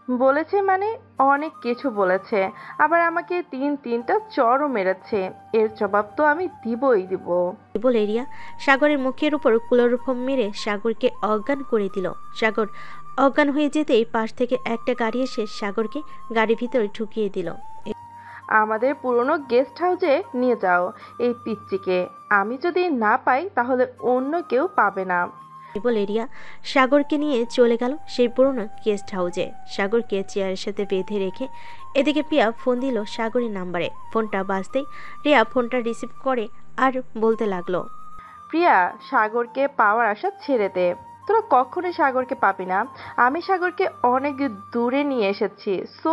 বলেছে মানে অনেক কিছু বলেছে, আবার আমাকে তিনটা চড়ও মেরেছে। এর জবাব তো আমি দিব। বলে রিয়া সাগরের মুখের উপর ক্লোরোফর্ম মেরে সাগরকে অজ্ঞান করে দিল। সাগর অজ্ঞান হয়ে যেতেই পাশ থেকে একটা গাড়ি এসে সাগরকে গাড়ির ভিতরে ঢুকিয়ে দিল। আমাদের পুরনো গেস্ট হাউসে নিয়ে যাও এই পিচ্চিকে। আমি যদি না পাই তাহলে অন্য কেউ পাবে না। বলে রিয়া সাগরকে নিয়ে চলে গেল সেই পুরনো গেস্ট হাউসে। সাগরকে চেয়ারের সাথে বেঁধে রেখে এদিকে প্রিয়া ফোন দিল সাগরের নাম্বারে। ফোনটা বাজতেই রিয়া ফোনটা রিসিভ করে আর বলতে লাগলো, প্রিয়া, সাগরকে পাওয়ার আশা ছেড়ে দে। তোরা কখনোই সাগরকে পাবি না। আমি সাগরকে অনেক দূরে নিয়ে এসেছি, সো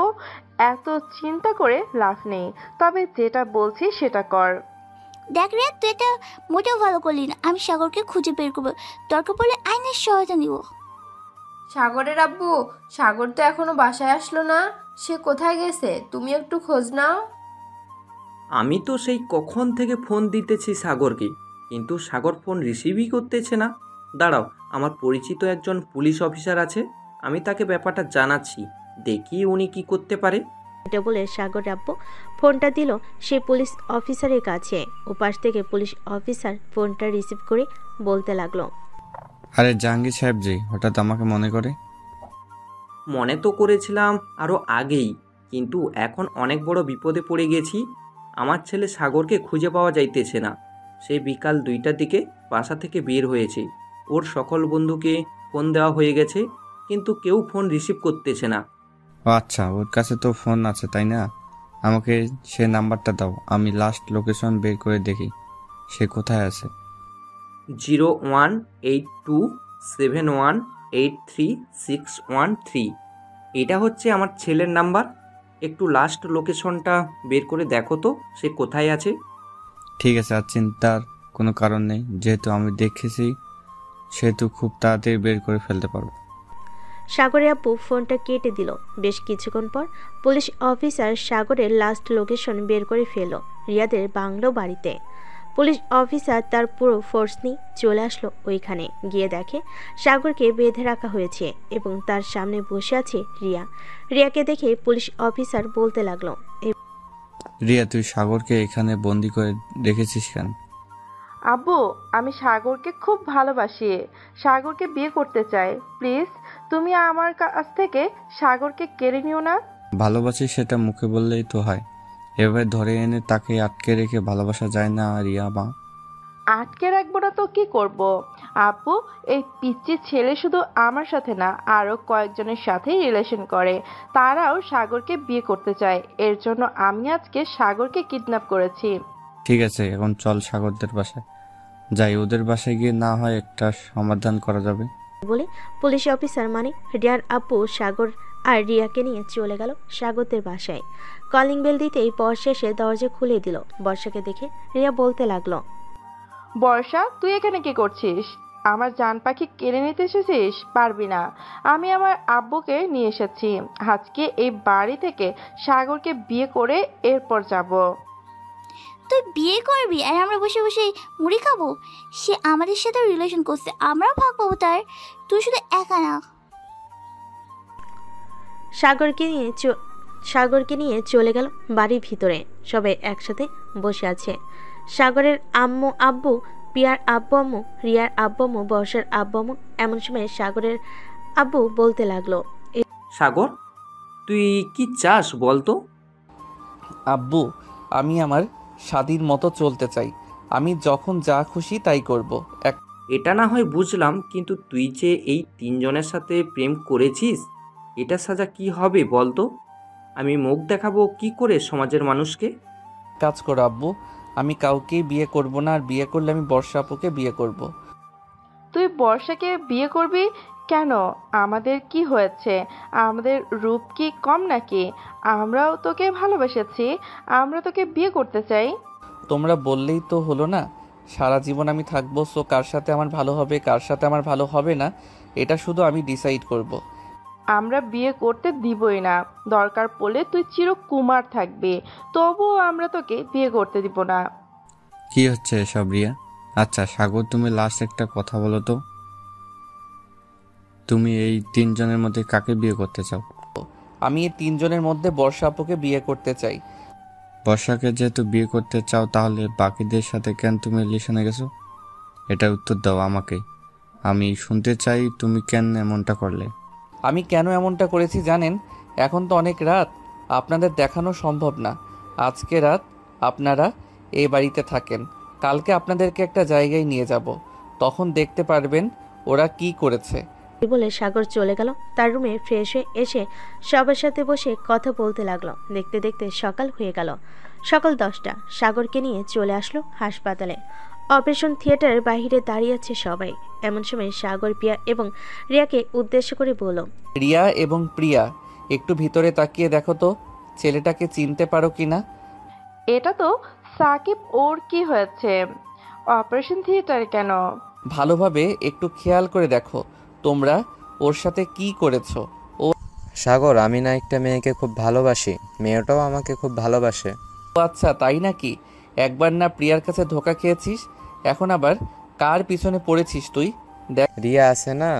এত চিন্তা করে লাভ নেই। তবে যেটা বলছি সেটা কর। দেখ রে, তুই এটা মোটেও ভালো করলি না। আমি সাগরকে খুঁজে বের করবো, দরকার পড়লে আইনের সহায়তা নিব। সাগরের আব্বু, সাগর তো এখনো বাসায় আসলো না। সে কোথায় গেছে? তুমি একটু খোঁজ নাও। আমি তো সেই কখন থেকে ফোন দিতেছি সাগরকে, কিন্তু সাগর ফোন রিসিভই করতেছে না। দাঁড়াও, আমার পরিচিত একজন পুলিশ অফিসার আছে, আমি তাকে ব্যাপারটা জানাচ্ছি, দেখি উনি কি করতে পারে। এটা বলে সাগর আব্বু ফোনটা দিল সেই পুলিশ অফিসারের কাছে। ওপাশ থেকে পুলিশ অফিসার ফোনটা রিসিভ করে বলতে লাগলো, আরে জাহাঙ্গীর সাহেব জি, হঠাৎ আমাকে মনে করে? মনে তো করেছিলাম আরও আগেই, কিন্তু এখন অনেক বড় বিপদে পড়ে গেছি। আমার ছেলে সাগরকে খুঁজে পাওয়া যাইতেছে না। সে বিকাল 2টার দিকে বাসা থেকে বের হয়েছে। ওর সকল বন্ধুকে ফোন দেওয়া হয়ে গেছে, কিন্তু কেউ ফোন রিসিভ করতেছে না। ও আচ্ছা, ওর কাছে তো ফোন আছে তাই না? আমাকে সে নাম্বারটা দাও, আমি লাস্ট লোকেশন বের করে দেখি সে কোথায় আছে। 01827183613। এটা হচ্ছে আমার ছেলের নাম্বার। একটু লাস্ট লোকেশনটা বের করে দেখো তো সে কোথায় আছে। ঠিক আছে, আর চিন্তার কোনো কারণ নেই, যেহেতু আমি দেখেছি সেহেতু খুব তাড়াতাড়ি বের করে ফেলতে পারবো। সাগরের আব্বু ফোনটা কেটে দিল। বেশ কিছুক্ষণ পর পুলিশ অফিসার সাগরের লাস্ট লোকেশন বের করে ফেলল রিয়াদের বাংলো বাড়িতে। পুলিশ অফিসার তার পুরো ফোর্স নিয়ে চলে আসলো ওইখানে। গিয়ে দেখে সাগরকে বেঁধে রাখা হয়েছে এবং তার সামনে বসে আছে রিয়া। রিয়াকে দেখে পুলিশ অফিসার বলতে লাগলো, রিয়া, তুই সাগরকে এখানে বন্দি করে রেখেছিস কেন? আব্বু, আমি সাগরকে খুব ভালোবাসি, সাগরকে বিয়ে করতে চাই। প্লিজ তুমি আমার কাছ থেকে সাগরকে কেড়ে নিও না। ভালোবাসি সেটা মুখে বললেই তো হয়, এভাবে ধরে এনে তাকে আটকে রেখে ভালোবাসা যায় না রিয়া মা। আটকে রাখবো না তো কি করব? আব্বু, এই পিচ্চি ছেলে শুধু আমার সাথে না, আরও কয়েকজনের সাথে রিলেশন করে। তারাও সাগরকে বিয়ে করতে চায়। এর জন্য আমি আজকে সাগরকে কিডন্যাপ করেছি। ঠিক আছে, এখন চল সাগরদের বাসায় যাই, ওদের বাসায় গিয়ে না হয় একটা সমাধান করা যাবে। বলে পুলিশ অফিসার মানে রিয়ার আব্বু সাগর আর রিয়াকে নিয়ে চলে গেল সাগরদের বাসায়। কলিং বেল দিতেই বর্ষা এসে দরজা খুলে দিল। বর্ষাকে দেখে রিয়া বলতে লাগলো, বর্ষা, তুই এখানে কি করছিস? আমার জান পাখি কেড়ে নিতে এসেছিস? পারবি না। আমি আমার আব্বুকে নিয়ে এসেছি। আজকে এই বাড়ি থেকে সাগরকে বিয়ে করে এরপর যাব। তুই বিয়ে করবি আর আমরা বসে বসে মুড়ি খাবো? সে আমাদের সাথে রিলেশন করছে, আমরাও ভাগ পাবো তার। তুই শুধু একা না। সাগরকে নিয়ে চলে গেল বাড়ির ভিতরে। সবাই একসাথে বসে আছে। সাগরের আম্মু আব্বু, প্রিয়ার আব্বু আম্মু, রিয়ার আব্বু আম্মু, বর্ষার আব্বু আম্মু। এমন সময় সাগরের আব্বু বলতে লাগলো, সাগর, তুই কি চাস বলতো? আব্বু, আমি আমার স্বাধীন মতো চলতে চাই। আমি যখন যা খুশি তাই করব। এটা না হয় বুঝলাম, কিন্তু তুই যে এই তিনজনের সাথে প্রেম করেছিস, এটা সাজা কি হবে বলতো? আমি মুখ দেখাবো কি করে সমাজের মানুষকে? কাজ করো আব্বু, আমি কাউকেই বিয়ে করব না, আর বিয়ে করলে আমি বর্ষা আপুকে বিয়ে করব। তুই বর্ষাকে বিয়ে করবি কেন? আমাদের কি হয়েছে? আমাদের রূপ কি কম নাকি? আমরাও তোকে ভালোবেসেছি, আমরা তোকে বিয়ে করতে চাই। তোমরা বললেই তো হলো না, সারা জীবন আমি থাকবো। সো কার সাথে আমার ভালো হবে, কার সাথে আমার ভালো হবে না, এটা শুধু আমি ডিসাইড করব। আমরা বিয়ে করতে দিবই না। দরকার পড়লে তুই চিরকুমার থাকবি, তবুও আমরা তোকে বিয়ে করতে দিব না। কি হচ্ছে এসব রিয়া? আচ্ছা সাগর, তুমি লাস্ট একটা কথা বলো তো, তুমি এই তিনজনের মধ্যে কাকে বিয়ে করতে চাও? আমি এই তিনজনের মধ্যে বর্ষা আপুকে বিয়ে করতে চাই। বর্ষাকে যেহেতু বিয়ে করতে চাও, তাহলে বাকিদের সাথে কেন তুমি রিলেশনে গেছো? এটা উত্তর দাও আমাকে। আমি শুনতে চাই তুমি কেন এমনটা করলে। আমি কেন এমনটা করেছি জানেন? এখন তো অনেক রাত, আপনাদের দেখানো সম্ভব না। আজকে রাত আপনারা এই বাড়িতে থাকেন, কালকে আপনাদেরকে একটা জায়গায় নিয়ে যাব, তখন দেখতে পারবেন ওরা কি করেছে। বলে সাগর চলে গেল তার রুমে। ফ্রেশ হয়ে এসে সবার সাথে বসে কথা বলতে লাগলো। দেখতে দেখতে সকাল হয়ে গেল। সকাল 10টা। সাগরকে নিয়ে চলে আসলো হাসপাতালে। অপারেশন থিয়েটারের বাইরে দাঁড়িয়ে আছে সবাই। এমন সময় সাগর প্রিয়া এবং রিয়াকে উদ্দেশ্য করে বলল, রিয়া এবং প্রিয়া, একটু ভিতরে তাকিয়ে দেখো তো ছেলেটাকে চিনতে পারো কিনা। এটা তো সাকিব। ওর কি হয়েছে? অপারেশন থিয়েটারে কেন? ভালোভাবে একটু খেয়াল করে দেখো তোমরা ওর সাথে কি করেছো। সাগর, আমি না একটা মেয়েকে খুব ভালোবাসি, মেয়েটাও আমাকে খুব ভালোবাসে। ও আচ্ছা, তাই নাকি? একবার না প্রিয়ার কাছে ধোকা খেয়েছিস, এখন আবার কার পিছনে পড়েছিস তুই? দেখ, রিয়া আছে না,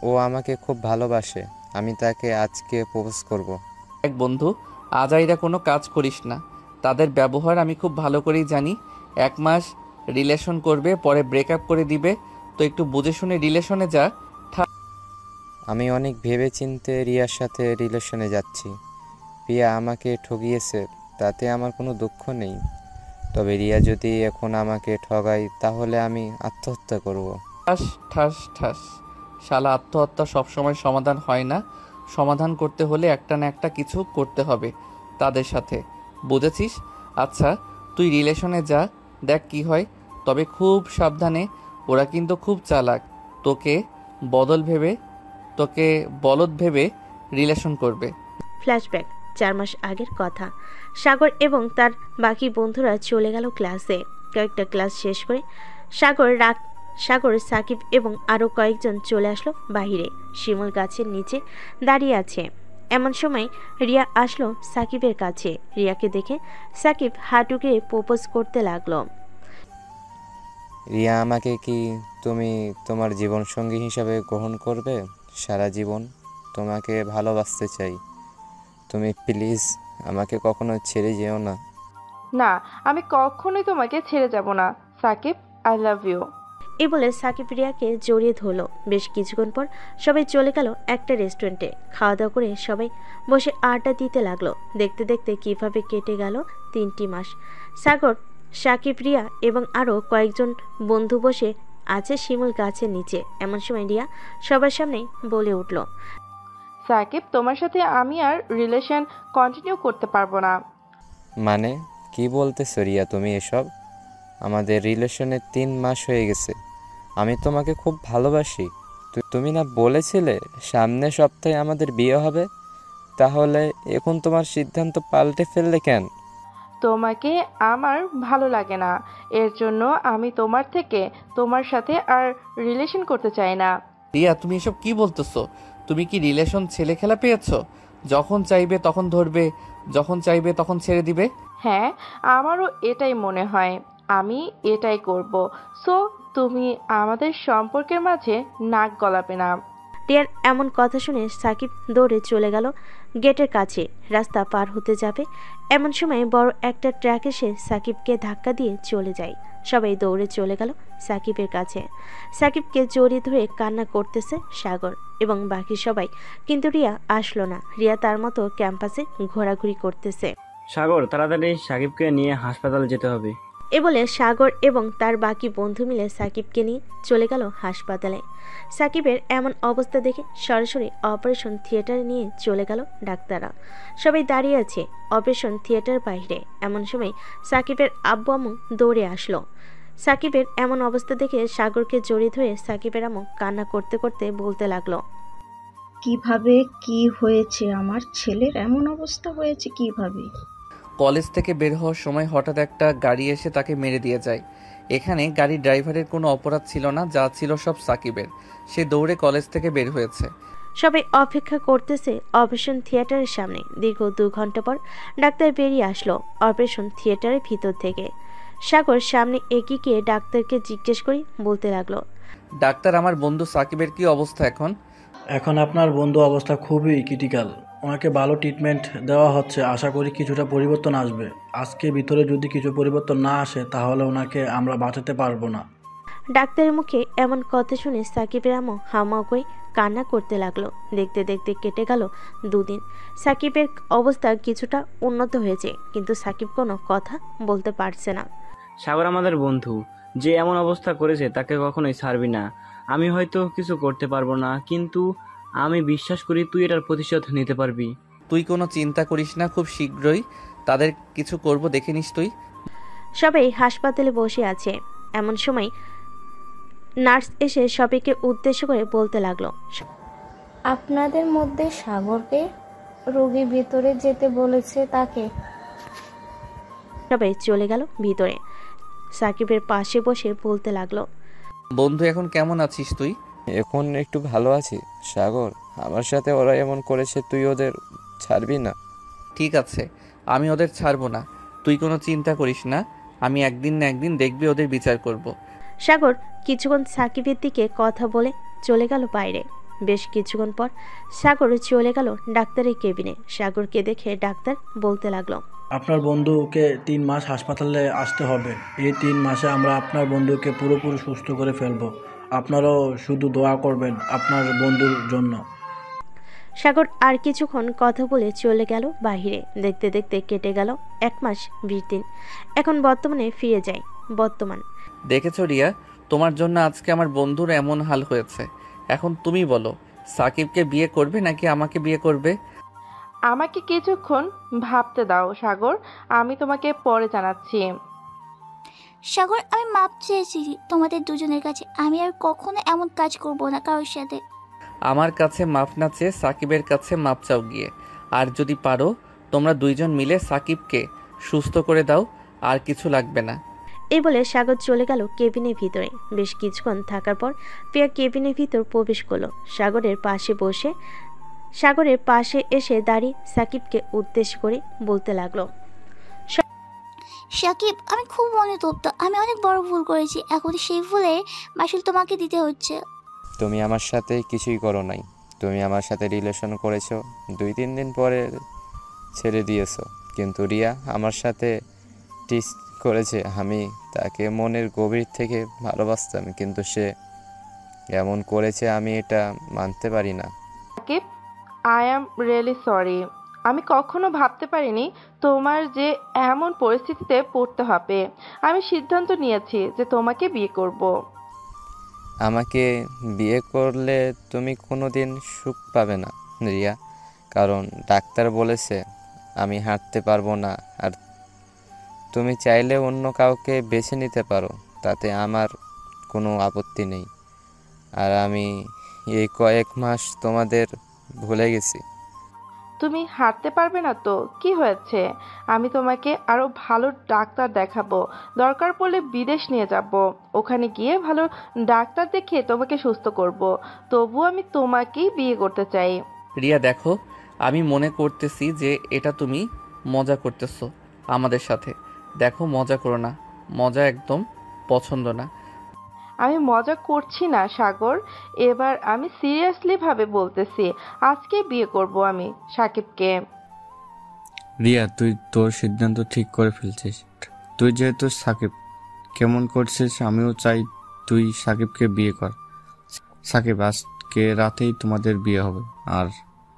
ও আমাকে খুব ভালোবাসে। আমি তাকে আজকে প্রপোজ করব। এক বন্ধু, আজাইরা কোনো কাজ করিস না। তাদের ব্যবহার আমি খুব ভালো করেই জানি। 1 মাস রিলেশন করবে, পরে ব্রেকআপ করে দিবে। তো একটু বুঝে শুনে রিলেশনে যা। আমি অনেক ভেবে চিন্তে রিয়ার সাথে রিলেশনে যাচ্ছি। প্রিয়া আমাকে ঠকিয়েছে, তাতে আমার কোনো দুঃখ নেই। তবে রিয়া যদি এখন আমাকে ঠগায়, তাহলে আমি আত্মহত্যা করব। ঠাস ঠাস ঠাস। শালা, আত্মহত্যা সবসময় সমাধান হয় না। সমাধান করতে হলে একটা না একটা কিছু করতে হবে তাদের সাথে, বুঝেছিস? আচ্ছা তুই রিলেশনে যা, দেখ কি হয়। তবে খুব সাবধানে, ওরা কিন্তু খুব চালাক। তোকে বলদ ভেবে রিলেশন করবে। ফ্ল্যাশব্যাক 4 মাস আগের কথা। সাগর এবং তার বাকি বন্ধুরা চলে গেল ক্লাসে। কয়েকটা ক্লাস শেষ করে সাগর, সাকিব এবং আরও কয়েকজন চলে আসলো বাহিরে। শিমুল গাছের নিচে দাঁড়িয়ে আছে। এমন সময় রিয়া আসলো সাকিবের কাছে। রিয়াকে দেখে সাকিব হাঁটুকে প্রপোজ করতে লাগলো। রিয়া, আমাকে কি তুমি তোমার জীবনসঙ্গী হিসাবে গ্রহণ করবে? সারা জীবন তোমাকে ভালোবাসতে চাই। তুমি প্লিজ আমাকে কখনো ছেড়ে যেও না। না, আমি কখনোই তোমাকে ছেড়ে যাব না সাকিব। I love you. এই বলে সাকিব রিয়াকে জড়িয়ে ধরলো। বেশ কিছুক্ষণ পর সবাই চলে গেল একটা রেস্টুরেন্টে। খাওয়া দাওয়া করে সবাই বসে আড্ডা দিতে লাগলো। দেখতে দেখতে কিভাবে কেটে গেল 3টি মাস। সাগর, সাকিব, রিয়া এবং আরও কয়েকজন বন্ধু বসে আছে শিমুল গাছের নিচে। এমন সময় রিয়া সবার সামনে বলে উঠল, সাকিব, তোমার সাথে আমি আর রিলেশন কন্টিনিউ করতে পারবো না। মানে কি বলতেছো রিয়া তুমি এসব? আমাদের রিলেশনে 3 মাস হয়ে গেছে। আমি তোমাকে খুব ভালোবাসি। তুমি না বলেছিলে সামনের সপ্তাহে আমাদের বিয়ে হবে? তাহলে এখন তোমার সিদ্ধান্ত পাল্টে ফেললে কেন? তোমাকে আমার ভালো লাগে না, এর জন্য আমি তোমার সাথে আর রিলেশন করতে চাই না। রিয়া, তুমি এসব কি বলতেছো? তুমি কি রিলেশন ছেলে খেলা পেয়েছো? যখন চাইবে তখন ধরবে, যখন চাইবে তখন ছেড়ে দিবে। হ্যাঁ, আমারও এটাই মনে হয়। আমি এটাই করব। সো তুমি আমাদের সম্পর্কের মাঝে নাক গলাবে না। রিয়ার এমন কথা শুনে সাকিব দৌড়ে চলে গেল গেটের কাছে। রাস্তা পার হতে যাবে এমন সময় বড় একটা ট্রাক এসে সাকিবকে ধাক্কা দিয়ে চলে যায়। সবাই দৌড়ে চলে গেল সাকিবের কাছে। সাকিবকে জড়িয়ে ধরে কান্না করতেছে সাগর এবং বাকি সবাই, কিন্তু রিয়া আসলো না। রিয়া তার মতো ক্যাম্পাসে ঘোরাঘুরি করতেছে। সাগর, তাড়াতাড়ি সাকিবকে নিয়ে হাসপাতালে যেতে হবে। এ বলে সাগর এবং তার বাকি বন্ধু মিলে সাকিবকে নিয়ে চলে গেল হাসপাতালে। সাকিবের এমন অবস্থা দেখে সরাসরি অপারেশন থিয়েটারে নিয়ে চলে গেল ডাক্তাররা। সবাই দাঁড়িয়ে আছে অপারেশন থিয়েটার বাইরে। এমন সময় সাকিবের আব্বু আম্মু দৌড়ে আসলো। সাকিবের এমন অবস্থা দেখে সাগরকে জড়িয়ে ধরে সাকিবের আম্মু কান্না করতে করতে বলতে লাগলো, কিভাবে কি হয়েছে? আমার ছেলের এমন অবস্থা হয়েছে কিভাবে? কলেজ থেকে বের হওয়ার সময় হঠাৎ একটা গাড়ি এসে তাকে মেরে দিয়ে যায়। এখানে গাড়ির ড্রাইভারের কোনো অপরাধ ছিল না, যা ছিল সব সাকিবের। সে দৌড়ে কলেজ থেকে বের হয়েছে। সবাই অপেক্ষা করতেছে অপারেশন থিয়েটারের সামনে। দীর্ঘ 2 ঘন্টা পর ডাক্তার বেরিয়ে আসলো অপারেশন থিয়েটারের ভিতর থেকে। সাগর সামনে এগিয়ে গিয়ে ডাক্তারকে জিজ্ঞেস করি বলতে লাগলো, ডাক্তার, আমার বন্ধু সাকিবের কি অবস্থা এখন? এখন আপনার বন্ধু অবস্থা খুবই ক্রিটিক্যাল। ওনাকে ভালো ট্রিটমেন্ট দেওয়া হচ্ছে। আশা করি কিছুটা পরিবর্তন আসবে। আজকে ভিতরে যদি কিছু পরিবর্তন না আসে তাহলে ওনাকে আমরা বাঁচাতে পারবো না। ডাক্তারের মুখে এমন কথা শুনে সাকিবের আম্মু হাউমাউ করে কান্না করতে লাগলো। দেখতে দেখতে কেটে গেল 2 দিন। সাকিবের অবস্থা কিছুটা উন্নত হয়েছে, কিন্তু সাকিব কোনো কথা বলতে পারছে না। সাগর আমাদের বন্ধু, যে এমন অবস্থা করেছে তাকে কখনোই ছাড়বি না। আমি হয়তো কিছু করতে পারবো না, কিন্তু আমি বিশ্বাস করি তুই এটার প্রতিশোধ নিতে পারবি। তুই কোনো চিন্তা করিস না, খুব শীঘ্রই তাদের কিছু করব, দেখে নিস তুই। সবাই হাসপাতালে বসে আছে। এমন সময় নার্স এসে সবাইকে উদ্দেশ্য করে বলতে লাগলো, আপনাদের মধ্যে সাগরকে রোগী ভিতরে যেতে বলেছে তাকে। সবাই চলে গেল ভিতরে। সাকিবের পাশে বসে বলতে লাগলো, বন্ধু, এখন কেমন আছিস তুই? এখন একটু ভালো আছি সাগর। আমার সাথে ওরা এমন করেছে, তুই ওদের ছাড়বি না? ঠিক আছে, আমি ওদের ছাড়বো না, তুই কোনো চিন্তা করিস না। আমি একদিন না একদিন দেখবি ওদের বিচার করব। সাগর কিছুক্ষণ সাকিবের দিকে কথা বলে চলে গেল বাইরে। বেশ কিছুক্ষণ পর সাগর চলে গেল ডাক্তারের কেবিনে। সাগরকে দেখে ডাক্তার বলতে লাগলো, আপনার বন্ধুকে 3 মাস হাসপাতালে আসতে হবে। এই 3 মাসে আমরা আপনার বন্ধুকে পুরোপুরি সুস্থ করে ফেলবো। আপনারাও শুধু দোয়া করবেন আপনার বন্ধুর জন্য। সাগর আর কিছুক্ষণ কথা বলে চলে গেল বাইরে। দেখতে দেখতে কেটে গেল 1 মাস 20 দিন। এখন বর্তমানে ফিরে যায়। বর্তমান দেখেছো রিয়া, তোমার জন্য আজকে আমার বন্ধুর এমন হাল হয়েছে। এখন তুমি বলো, সাকিবকে বিয়ে করবে নাকি আমাকে বিয়ে করবে? আমাকে কিছুক্ষণ ভাবতে দাও সাগর, আমি তোমাকে পরে জানাচ্ছি। সাগর, আমি মাপ চেয়েছি তোমাদের দুজনের কাছে। আমি আর কখনো এমন কাজ করব না কারোর সাথে। আমার কাছে মাফ না চেয়ে সাকিবের কাছে মাপ চাও গিয়ে। আর যদি পারো তোমরা 2 জন মিলে সাকিবকে সুস্থ করে দাও, আর কিছু লাগবে না। এই বলে সাগর চলে গেল কেবিনের ভিতরে। বেশ কিছুক্ষণ থাকার পর প্রিয়া কেবিনের ভিতর প্রবেশ করলো। সাগরের পাশে এসে দাঁড়িয়ে সাকিবকে উদ্দেশ্য করে বলতে লাগলো, সাকিব, আমি খুব অনুতপ্ত। আমি অনেক বড় ভুল করেছি। এখন সেই ভুলের মাসুল তোমাকে দিতে হচ্ছে। তুমি আমার সাথে কিছুই করো নাই। তুমি আমার সাথে রিলেশন করেছো, 2-3 দিন পরে ছেড়ে দিয়েছো। কিন্তু রিয়া আমার সাথে টিস করেছে। আমি তাকে মনের গভীর থেকে ভালোবাসতাম, কিন্তু সে এমন করেছে, আমি এটা মানতে পারি না। Shakib, I am really sorry. আমি কখনো ভাবতে পারিনি তোমার যে এমন পরিস্থিতিতে পড়তে হবে। আমি সিদ্ধান্ত নিয়েছি যে তোমাকে বিয়ে করব। আমাকে বিয়ে করলে তুমি কোনোদিন সুখ পাবে না রিয়া, কারণ ডাক্তার বলেছে আমি হাঁটতে পারবো না। আর তুমি চাইলে অন্য কাউকে বেছে নিতে পারো, তাতে আমার কোনো আপত্তি নেই। আর আমি এই কয়েক মাস তোমাদের ভুলে গেছি। তুমি হাঁটতে পারবে না তো কি হয়েছে? আমি তোমাকে আরো ভালো ডাক্তার দেখাবো। দরকার পড়লে বিদেশ নিয়ে যাব। ওখানে গিয়ে ভালো ডাক্তার দেখিয়ে তোমাকে সুস্থ করব। তবুও আমি তোমাকেই বিয়ে করতে চাই। রিয়া দেখো, আমি মনে করতেছি যে এটা তুমি মজা করতেছো। আমাদের সাথে। দেখো, মজা করো না, মজা একদম পছন্দ না। আমি মজা করছি না সাগর, এবার আমি সিরিয়াসলি ভাবে বলতেছি, আজকে বিয়ে করব আমি সাকিবকে। রিয়া, তুই তোর সিদ্ধান্ত ঠিক করে ফেলছিস। তুই যেহেতু সাকিব কেমন করছিস, আমিও চাই তুই সাকিবকে বিয়ে কর। সাকিব, আজকে রাতেই তোমাদের বিয়ে হবে। আর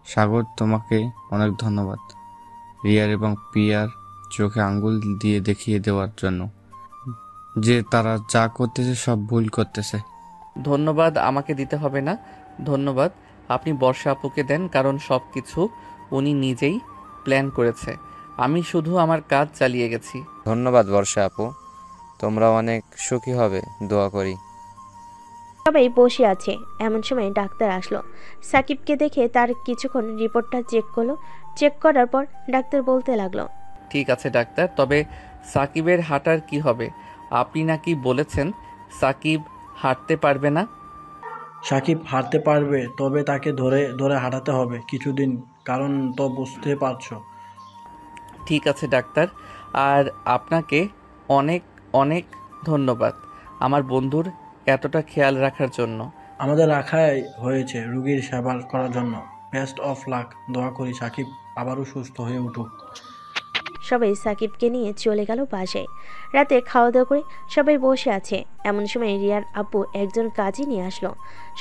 সাগর, তোমাকে অনেক ধন্যবাদ রিয়ার এবং পিয়ার চোখে আঙ্গুল দিয়ে দেখিয়ে দেওয়ার জন্য যে তারা যা করতেছে সব ভুল করতেছে। ধন্যবাদ আমাকে দিতে হবে না, ধন্যবাদ আপনি বর্ষা আপুকে দেন, কারণ সব কিছু উনি নিজেই প্ল্যান করেছে। আমি শুধু আমার কাজ চালিয়ে গেছি। ধন্যবাদ বর্ষা আপু, তোমরা অনেক সুখী হবে, দোয়া করি। সবাই বসে আছে, এমন সময় ডাক্তার আসলো। সাকিবকে দেখে তার কিছুক্ষণ রিপোর্টটা চেক করলো। চেক করার পর ডাক্তার বলতে লাগলো, ঠিক আছে ডাক্তার, তবে সাকিবের হাঁটার কি হবে? আপনি নাকি বলেছেন সাকিব হাঁটতে পারবে না। সাকিব হাঁটতে পারবে, তবে তাকে ধরে ধরে হাঁটাতে হবে কিছুদিন, কারণ তো বুঝতে পারছো। ঠিক আছে ডাক্তার, আর আপনাকে অনেক অনেক ধন্যবাদ আমার বন্ধুর এতটা খেয়াল রাখার জন্য। আমাদের রাখাই হয়েছে রুগীর সেবা করার জন্য। Best of luck. দোয়া করি সাকিব আবারও সুস্থ হয়ে উঠুক। সবাই সাকিবকে নিয়ে চলে গেল বাসায়। রাতে খাওয়া দাওয়া করে সবাই বসে আছে, এমন সময় রিয়ার আব্বু একজন কাজী নিয়ে আসলো।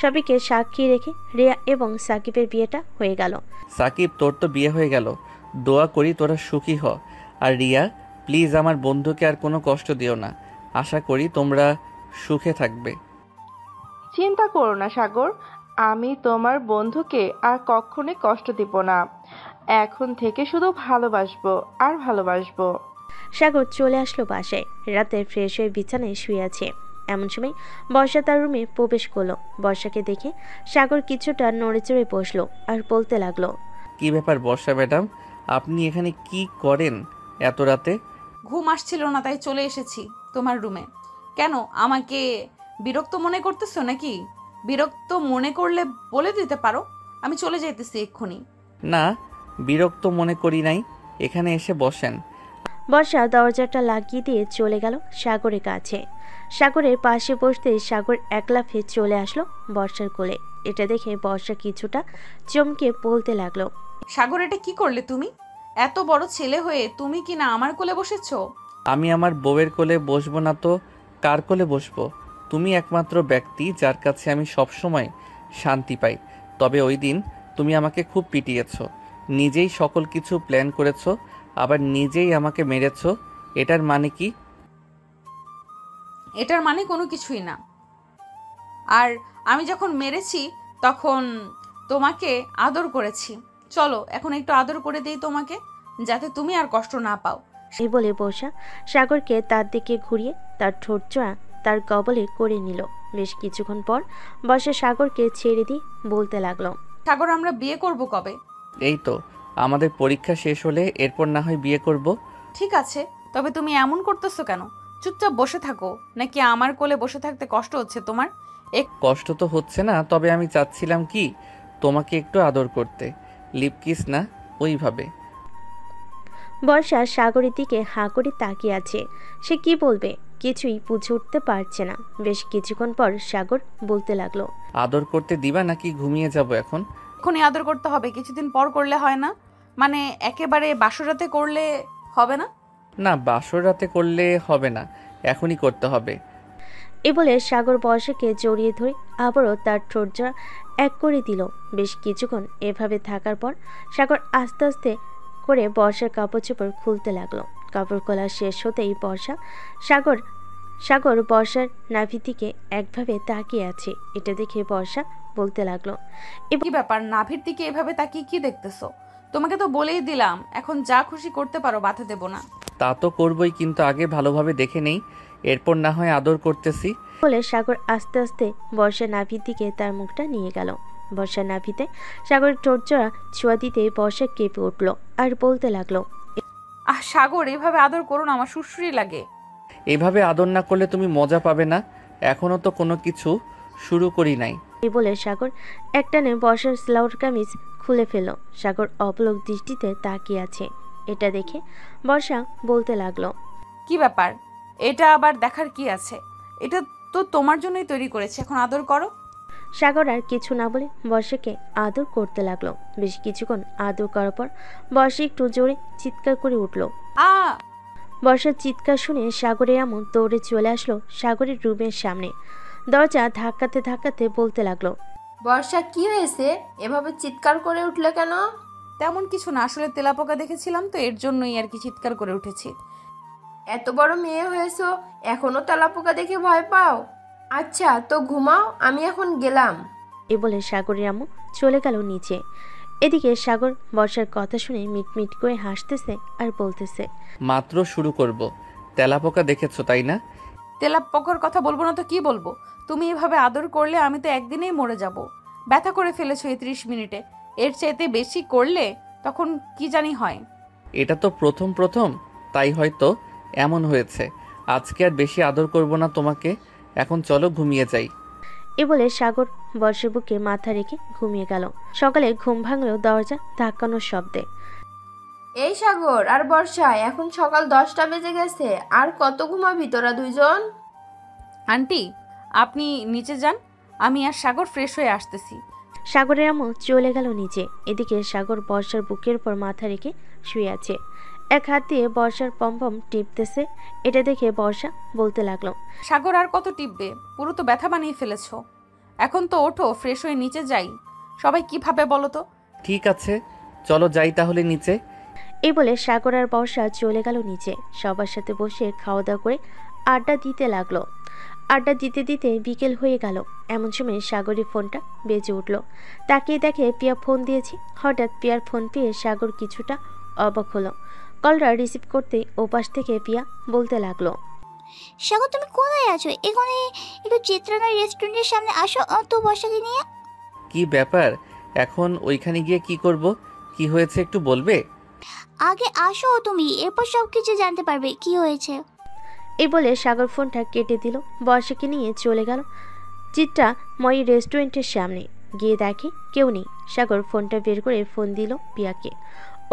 সবাইকে সাক্ষী রেখে রিয়া এবং সাকিবের বিয়েটা হয়ে গেল। সাকিব, তোর তো বিয়ে হয়ে গেল, দোয়া করি তোরা সুখী হ। আর রিয়া, প্লিজ আমার বন্ধুকে আর কোনো কষ্ট দিও না। আশা করি তোমরা সুখে থাকবে। চিন্তা করো না সাগর, আমি তোমার বন্ধুকে আর কখনোই কষ্ট দিব না। এখন থেকে শুধু ভালোবাসবো আর ভালোবাসবো। সাগর চলে আসলো বাসায়। রাতে ফ্রেশ হয়ে বিছানায় শুয়ে আছে, এমন সময় বর্ষা তার রুমে প্রবেশ করলো। বর্ষাকে দেখে সাগর কিছুটা নড়েচড়ে বসলো আর বলতে লাগলো, কি ব্যাপার বর্ষা ম্যাডাম, আপনি এখানে কি করেন এত রাতে? ঘুম আসছিল না, তাই চলে এসেছি তোমার রুমে। কেন, আমাকে বিরক্ত মনে করতেছো নাকি? বিরক্ত মনে করলে বলে দিতে পারো, আমি চলে যাইতেছি এক্ষুনি। না, বিরক্ত মনে করি নাই, এখানে এসে বসেন। বর্ষা দরজাটা লাগিয়ে দিয়ে চলে গেল সাগরের কাছে। সাগরের পাশে বসতে সাগর এক লাফে চলে আসলো বর্ষার কোলে। এটা দেখে বর্ষা কিছুটা চমকে বলতে লাগলো, সাগর, এটা কি করলে তুমি? এত বড় ছেলে হয়ে তুমি কি না আমার কোলে বসেছো? আমি আমার বউয়ের কোলে বসবো না তো কার কোলে বসবো? তুমি একমাত্র ব্যক্তি যার কাছে আমি সবসময় শান্তি পাই। তবে ওই দিন তুমি আমাকে খুব পিটিয়েছো, নিজেই সকল কিছু প্ল্যান করেছো, আবার নিজেই আমাকে মেরেছো। এটার মানে কি? এটার মানে কোনো কিছুই না। আর আমি যখন মেরেছি তখন তোমাকে আদর করেছি। চলো এখন একটু আদর করে দেই তোমাকে, যাতে তুমি আর কষ্ট না পাও। এই বলে বর্ষা সাগরকে তার দিকে ঘুরিয়ে তার ঠোঁটজোড়া তার কবলে করে নিল। বেশ কিছুক্ষণ পর বর্ষা সাগরকে ছেড়ে দিয়ে বলতে লাগলো, সাগর, আমরা বিয়ে করব কবে? এই তো আমাদের পরীক্ষা শেষ হলে এরপর না হয় বিয়ে করব। ঠিক আছে, তবে তুমি এমন করতেছো কেন? চুপচাপ বসে থাকো, নাকি আমার কোলে বসে থাকতে কষ্ট হচ্ছে তোমার? কষ্ট তো হচ্ছে না, তবে আমি চাচ্ছিলাম কি তোমাকে একটু আদর করতে, লিপ কিস না, ওইভাবে। বর্ষা সাগরের দিকে হাঁ করে তাকিয়ে আছে। সে কি বলবে কিছুই বুঝে উঠতে পারছে না। বেশ কিছুক্ষণ পর সাগর বলতে লাগলো, আদর করতে দিবা নাকি ঘুমিয়ে যাব এখন? এখনই আদর করতে হবে, কিছুদিন পর করলে হয় না? মানে একেবারে বাসরাতে করলে হবে না? না, বাসর রাতে করলে হবে না, এখনই করতে হবে। এ বলে সাগর বর্ষাকে জড়িয়ে ধরে আবারও তার ঠোঁটজোড়া এক করে দিল। বেশ কিছুক্ষণ এভাবে থাকার পর সাগর আস্তে আস্তে করে বর্ষার কাপড় চোপড় খুলতে লাগলো। কাপড় খোলা শেষ হতেই সাগর বর্ষার নাভির দিকে একভাবে তাকিয়ে আছে। এটা দেখে বর্ষা বলতে লাগলো, কি ব্যাপার, নাভির দিকে এভাবে তাকিয়ে কি দেখতেছো? তোমাকে তো বলেই দিলাম, এখন যা খুশি করতে পারো, বাধা দেব না। তা তো করবই, কিন্তু আগে ভালোভাবে দেখে নেই, এরপর না হয় আদর করতেছি। বলে সাগর আস্তে আস্তে বর্ষার নাভির দিকে তার মুখটা নিয়ে গেল। বর্ষার নাভিতে সাগরের ঠোঁটজোড়া ছোঁয়া দিতে বর্ষা কেঁপে উঠল আর বলতে লাগলো, সাগর, এভাবে আদর করো না, আমার সুশ্রী লাগে। এভাবে আদর না করলে তুমি মজা পাবে না, এখনো তো কোনো কিছু শুরু করি নাই। এই বলে সাগর একটানে বর্ষার স্লাউট কামিজ খুলে ফেলল। সাগর অপলক দৃষ্টিতে তাকিয়ে আছে। এটা দেখে বর্ষা বলতে লাগলো, কি ব্যাপার? এটা আবার দেখার কি আছে? এটা তো তোমার জন্যই তৈরি করেছে, এখন আদর করো। সাগর আর কিছু না বলে বর্ষাকে আদর করতে লাগলো। বেশ কিছুক্ষণ আদর করার পর বর্ষা একটু জোরে চিৎকার করে উঠল। বর্ষার চিৎকার শুনে সাগরের আম্মু দৌড়ে চলে আসলো সাগরের রুমের সামনে। দরজা ধাক্কাতে ধাক্কাতে বলতে লাগলো, বর্ষা কি হয়েছে? এভাবে চিৎকার করে উঠলে কেন? তেমন কিছু না, আসলে তেলাপোকা দেখেছিলাম তো, এর জন্যই আর কি চিৎকার করে উঠেছি। এত বড় মেয়ে হয়েছো, এখনো তেলাপোকা দেখে ভয় পাও? আচ্ছা তো ঘুমাও, আমি এখন গেলাম। এ বলে সাগরের আম্মু চলে গেল নিচে। এদিকে সাগর বর্ষার কথা শুনে মিটমিট করে হাসতেছে আর বলতেছে, মাত্র শুরু করব। তেলাপোকা দেখেছো তাই না? তেলাপোকার কথা বলবো না তো কি বলবো? তুমি এভাবে আদর করলে আমি তো একদিনেই মরে যাব। ব্যথা করে ফেলেছো এই 30 মিনিটে, এর চাইতে বেশি করলে তখন কি জানি হয়। এটা তো প্রথম প্রথম, তাই হয়তো এমন হয়েছে। আজকে আর বেশি আদর করব না তোমাকে, এখন চলো ঘুমিয়ে যাই। এ বলে সাগর বর্ষার বুকে মাথা রেখে ঘুমিয়ে গেল। সকালে ঘুম ভাঙলো দরজা ধাক্কানোর শব্দে। এই সাগর আর বর্ষা, এখন সকাল 10টা বেজে গেছে, আর কত ঘুমাবি তোরা দুইজন? আন্টি আপনি নিচে যান, আমি আর সাগর ফ্রেশ হয়ে আসতেছি। সাগরের আম্মু চলে গেল নিচে। এদিকে সাগর বর্ষার বুকের উপর মাথা রেখে শুয়ে আছে, এক হাত দিয়ে বর্ষার পম্পম টিপতেছে। এটা দেখে বর্ষা বলতে লাগলো, সাগর আর কত টিপবে? পুরো তো ব্যথা বানিয়ে ফেলেছো। এখন তো ওঠো, ফ্রেশ হয়ে নিচে যাই। সবাই কি ভাবে বলো তো? ঠিক আছে চলো যাই তাহলে নিচে। এই বলে সাগর আর বর্ষা চলে গেল নিচে। সবার সাথে বসে খাওয়া দাওয়া করে আড্ডা দিতে লাগলো। আড্ডা দিতে দিতে বিকেল হয়ে গেল। এমন সময় সাগরের ফোনটা বেজে উঠল। তাকিয়ে দেখে পিয়া ফোন দিয়েছি। হঠাৎ পিয়ার ফোন পেয়ে সাগর কিছুটা অবাক হলো। কলটা রিসিভ করতে ওপাশ থেকে পিয়া বলতে লাগলো, সাগর তুমি কোথায় আছো? এখানে একটু চিত্রানা রেস্টুরেন্টের সামনে আসো তো বর্ষাকে নিয়ে। কি ব্যাপার? এখন ওইখানে গিয়ে কি করব? কি হয়েছে একটু বলবে? আগে আসো তুমি, এরপর সব কিছু জানতে পারবে কি হয়েছে। এই বলে সাগর ফোনটা কেটে দিল। বর্ষাকে নিয়ে চলে গেল চিত্রা মই রেস্টুরেন্টের সামনে। গিয়ে দেখে কেউ নেই। সাগর ফোনটা বের করে ফোন দিল পিয়াকে।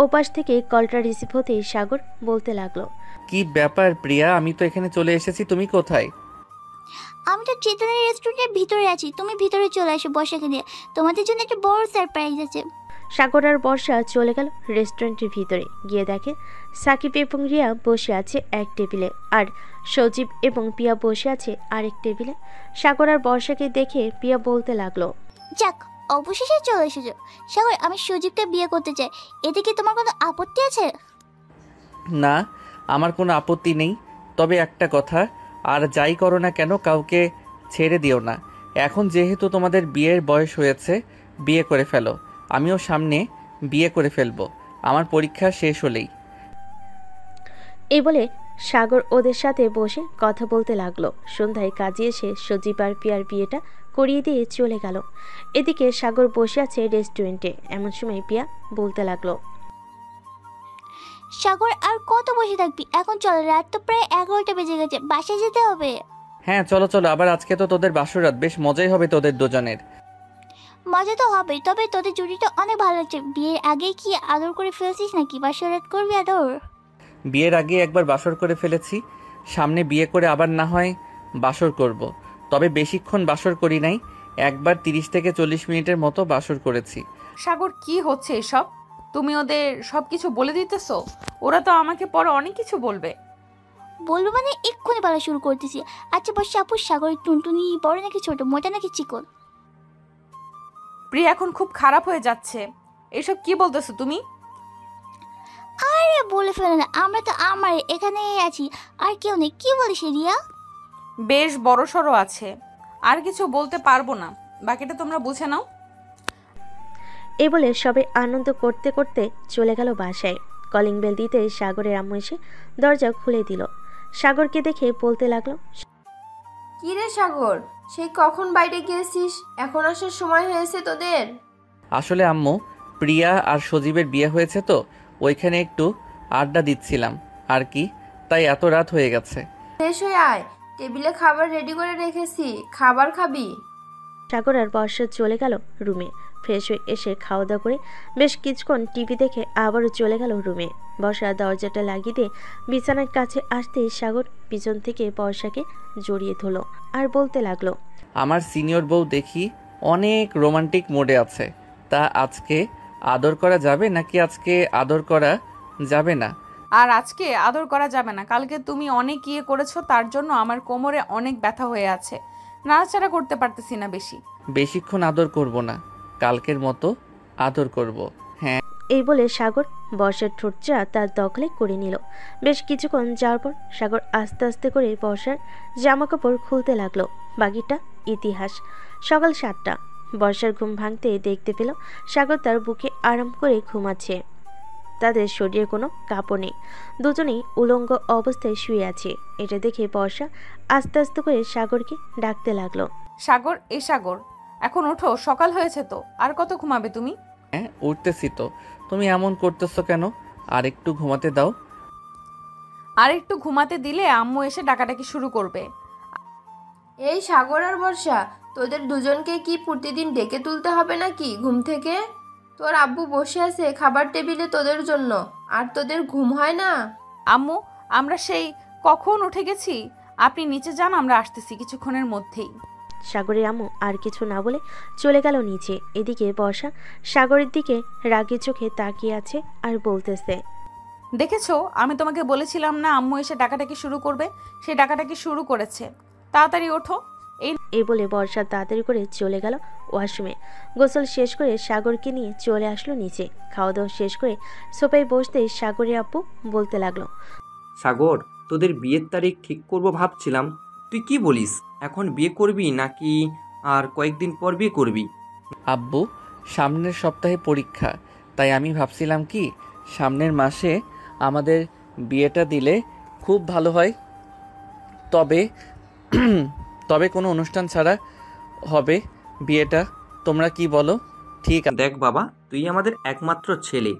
ওপাশ থেকে কলটা রিসিভ হতেই সাগর বলতে লাগলো, কি ব্যাপার প্রিয়া, আমি তো এখানে চলে এসেছি, তুমি কোথায়? আমি তো চিত্রানা রেস্টুরেন্টের ভিতরে আছি, তুমি ভিতরে চলে আসো বর্ষাকে নিয়ে, তোমাদের জন্য একটা বড় সারপ্রাইজ আছে। সাগর আর বর্ষা চলে গেল রেস্টুরেন্টের ভিতরে। গিয়ে দেখে সাকিব এবং রিয়া বসে আছে এক টেবিলে, আর সজীব এবং পিয়া বসে আছে আরেক টেবিলে। সাগর আর বর্ষাকে দেখে পিয়া বলতে লাগলো, যাক অবশেষে চলে এসেছো। সাগর আমি সজীবকে বিয়ে করতে চাই, এতে কি তোমার কোনো আপত্তি আছে? না, আমার কোনো আপত্তি নেই, তবে একটা কথা, আর যাই করো না কেন কাউকে ছেড়ে দিও না। এখন যেহেতু তোমাদের বিয়ের বয়স হয়েছে, বিয়ে করে ফেলো। আমিও সামনে বিয়ে করে ফেলবো আমার পরীক্ষা শেষ হলেই। এই বলে সাগর ওদের সাথে বসে কথা বলতে লাগলো। সন্ধ্যায় কাজে এসে সজীব আর পিয়ার বিয়েটা করিয়ে দিয়ে চলে গেল। এদিকে সাগর বসে আছে রেস্টুরেন্টে। এমন সময় পিয়া বলতে লাগলো, সাগর আর কত বসে থাকবি? এখন চল, রাত তো প্রায় 11টা বেজে গেছে, বাসায় যেতে হবে। হ্যাঁ চলো চলো, আবার আজকে তো তোদের বাসরাত, বেশ মজাই হবে তোদের দুজনের। মজা তো হবে, তবে তোদের জুটিটা অনেক ভালো লাগছে। বিয়ের আগে কি আদর করে ফেলছিস নাকি? বাসরাত করবি আদর? বিয়ের আগে একবার বাসর করে ফেলেছি, সামনে বিয়ে করে আবার না হয় বাসর করব। তবে বেশিক্ষণ বাসর করি নাই, একবার 30 থেকে 40 মিনিটের মতো বাসর করেছি। সাগর কি হচ্ছে এসব? তুমি ওদের সবকিছু বলে দিতেছো? ওরা তো আমাকে পরে অনেক কিছু বলবে। বলবো মানে এক্ষুনি বলা শুরু করতেছি। আচ্ছা বর্ষা আপু, সাগরের টুনটুনি বড় নাকি ছোট, মোটা নাকি চিকন? প্রিয়া এখন খুব খারাপ হয়ে যাচ্ছে। এসব কি বলতেছো তুমি? আরে বলে ফেলে না, আমরা তো আমার এখানেই আছি, আর কেউ নেই। কি বলিস রিয়া? বেশ বড় সড়ো আছে, আর কিছু বলতে পারবো না, বাকিটা তোমরা বুঝে নাও। এই বলে সবাই আনন্দ করতে করতে চলে গেল বাসায়। কলিং বেল দিতে সাগরের আম্মু এসে দরজা খুলে দিল। সাগরকে দেখে বলতে লাগলো, কি রে সাগর, সেই কখন বাইরে গিয়েছিস, এখন আসার সময় হয়েছে তোদের? আসলে আম্মু, প্রিয়া আর সজীবের বিয়ে হয়েছে তো ওইখানে একটু আড্ডা দিচ্ছিলাম আর কি, তাই এত রাত হয়ে গেছে। ফ্রেশ হয়ে আয়, টেবিলে খাবার রেডি করে রেখেছি, খাবার খাবি? সাগর আর বর্ষা চলে গেল রুমে। ফ্রেশ হয়ে এসে খাওয়া দাওয়া করে বেশ কিছুক্ষণ টিভি দেখে আবারও চলে গেল রুমে। বর্ষা দরজাটা লাগিয়ে দিয়ে বিছানার কাছে আসতেই সাগর পিছন থেকে বর্ষাকে জড়িয়ে ধরলো আর বলতে লাগলো, আমার সিনিয়র বউ দেখি অনেক রোমান্টিক মোডে আছে, তা আজকে আদর করা যাবে নাকি আজকে আদর করা যাবে না? আর আজকে আদর করা যাবে না। কালকে তুমি অনেক ইয়ে করেছো, তার জন্য আমার কোমরে অনেক ব্যথা হয়ে আছে, নাড়াচাড়া করতে পারতেছি না বেশি। বেশিক্ষণ আদর করব না, কালকের মতো আদর করব। হ্যাঁ। এই বলে সাগর বর্ষার ঠোঁটটা তার দখলে করে নিল। বেশ কিছুক্ষণ যাওয়ার পর সাগর আস্তে আস্তে করে বর্ষার জামা কাপড় খুলতে লাগলো। বাকিটা ইতিহাস। সকাল 7টা। বর্ষার ঘুম ভাঙতে দেখতে পেল সাগর তার বুকে আরাম করে ঘুমাচ্ছে। তাদের শরীরে কোনো কাপড় নেই, দুজনেই উলঙ্গ অবস্থায় শুয়ে আছে। এটা দেখে বর্ষা আস্তে আস্তে করে সাগরকে ডাকতে লাগলো, সাগর, এ সাগর, এখন ওঠো, সকাল হয়েছে তো, আর কত ঘুমাবে তুমি? হ্যাঁ উঠতেছি তো, তুমি এমন করতেছো কেন? আর একটু ঘুমাতে দাও। আর একটু ঘুমাতে দিলে আম্মু এসে ডাকাডাকি শুরু করবে। এই সাগর আর বর্ষা, তোদের দুজনকে কি প্রতিদিন ডেকে তুলতে হবে নাকি ঘুম থেকে? তোর আব্বু বসে আছে খাবার টেবিলে তোদের জন্য, আর তোদের ঘুম হয় না? আম্মু, আমরা সেই কখন উঠে গেছি, আপনি নিচে যান, আমরা আসতেছি কিছুক্ষণের মধ্যেই। সাগরের আম্মু আর কিছু না বলে চলে গেল নিচে। এদিকে বর্ষা সাগরের দিকে রাগি চোখে তাকিয়ে আছে আর বলতেছে, দেখেছো, আমি তোমাকে বলেছিলাম না আম্মু এসে ডাকাডাকি শুরু করবে, সে ডাকাডাকি শুরু করেছে, তাড়াতাড়ি ওঠো। এই বলে বর্ষা তাড়াতাড়ি করে চলে গেল ওয়াশরুমে। গোসল শেষ করে সাগরকে নিয়ে চলে আসলো নিচে। খাওয়া দাওয়া শেষ করে সোফায় বসতেই সাগরের আব্বু বলতে লাগলো, সাগর, তোদের বিয়ের তারিখ ঠিক করব ভাবছিলাম, তুই কি বলিস? এখন বিয়ে করবি নাকি আর কয়েকদিন পর বিয়ে করবি? আব্বু, সামনের সপ্তাহে পরীক্ষা, তাই আমি ভাবছিলাম কি সামনের মাসে আমাদের বিয়েটা দিলে খুব ভালো হয়। তবে কোনো অনুষ্ঠান ছাড়া হবে বিয়েটা, তোমরা কি বলো? ঠিক আছে। দেখ বাবা, তুই আমাদের একমাত্র ছেলে,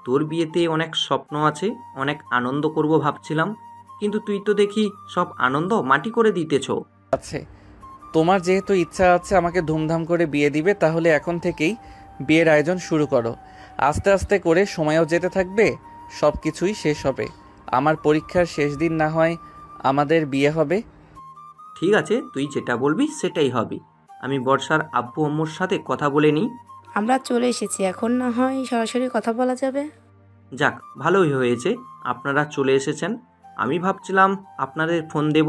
তোর বিয়েতে অনেক স্বপ্ন আছে, অনেক আনন্দ করব ভাবছিলাম, কিন্তু তুই তো দেখি সব আনন্দ মাটি করে দিতেছ। আছে, তোমার যেহেতু ইচ্ছা আছে আমাকে ধুমধাম করে বিয়ে দিবে, তাহলে এখন থেকেই বিয়ের আয়োজন শুরু করো। আস্তে আস্তে করে সময়ও যেতে থাকবে, সব কিছুই শেষ হবে। আমার পরীক্ষার শেষ দিন না হয় আমাদের বিয়ে হবে। ঠিক আছে, তুই যেটা বলবি সেটাই হবে। আমি বর্ষার আব্বু আম্মুর সাথে কথা বলে নিই। আমরা চলে এসেছি, এখন না হয় সরাসরি কথা বলা যাবে। যাক, ভালোই হয়েছে আপনারা চলে এসেছেন। আমি ভাবছিলাম আপনাদের ফোন দেব।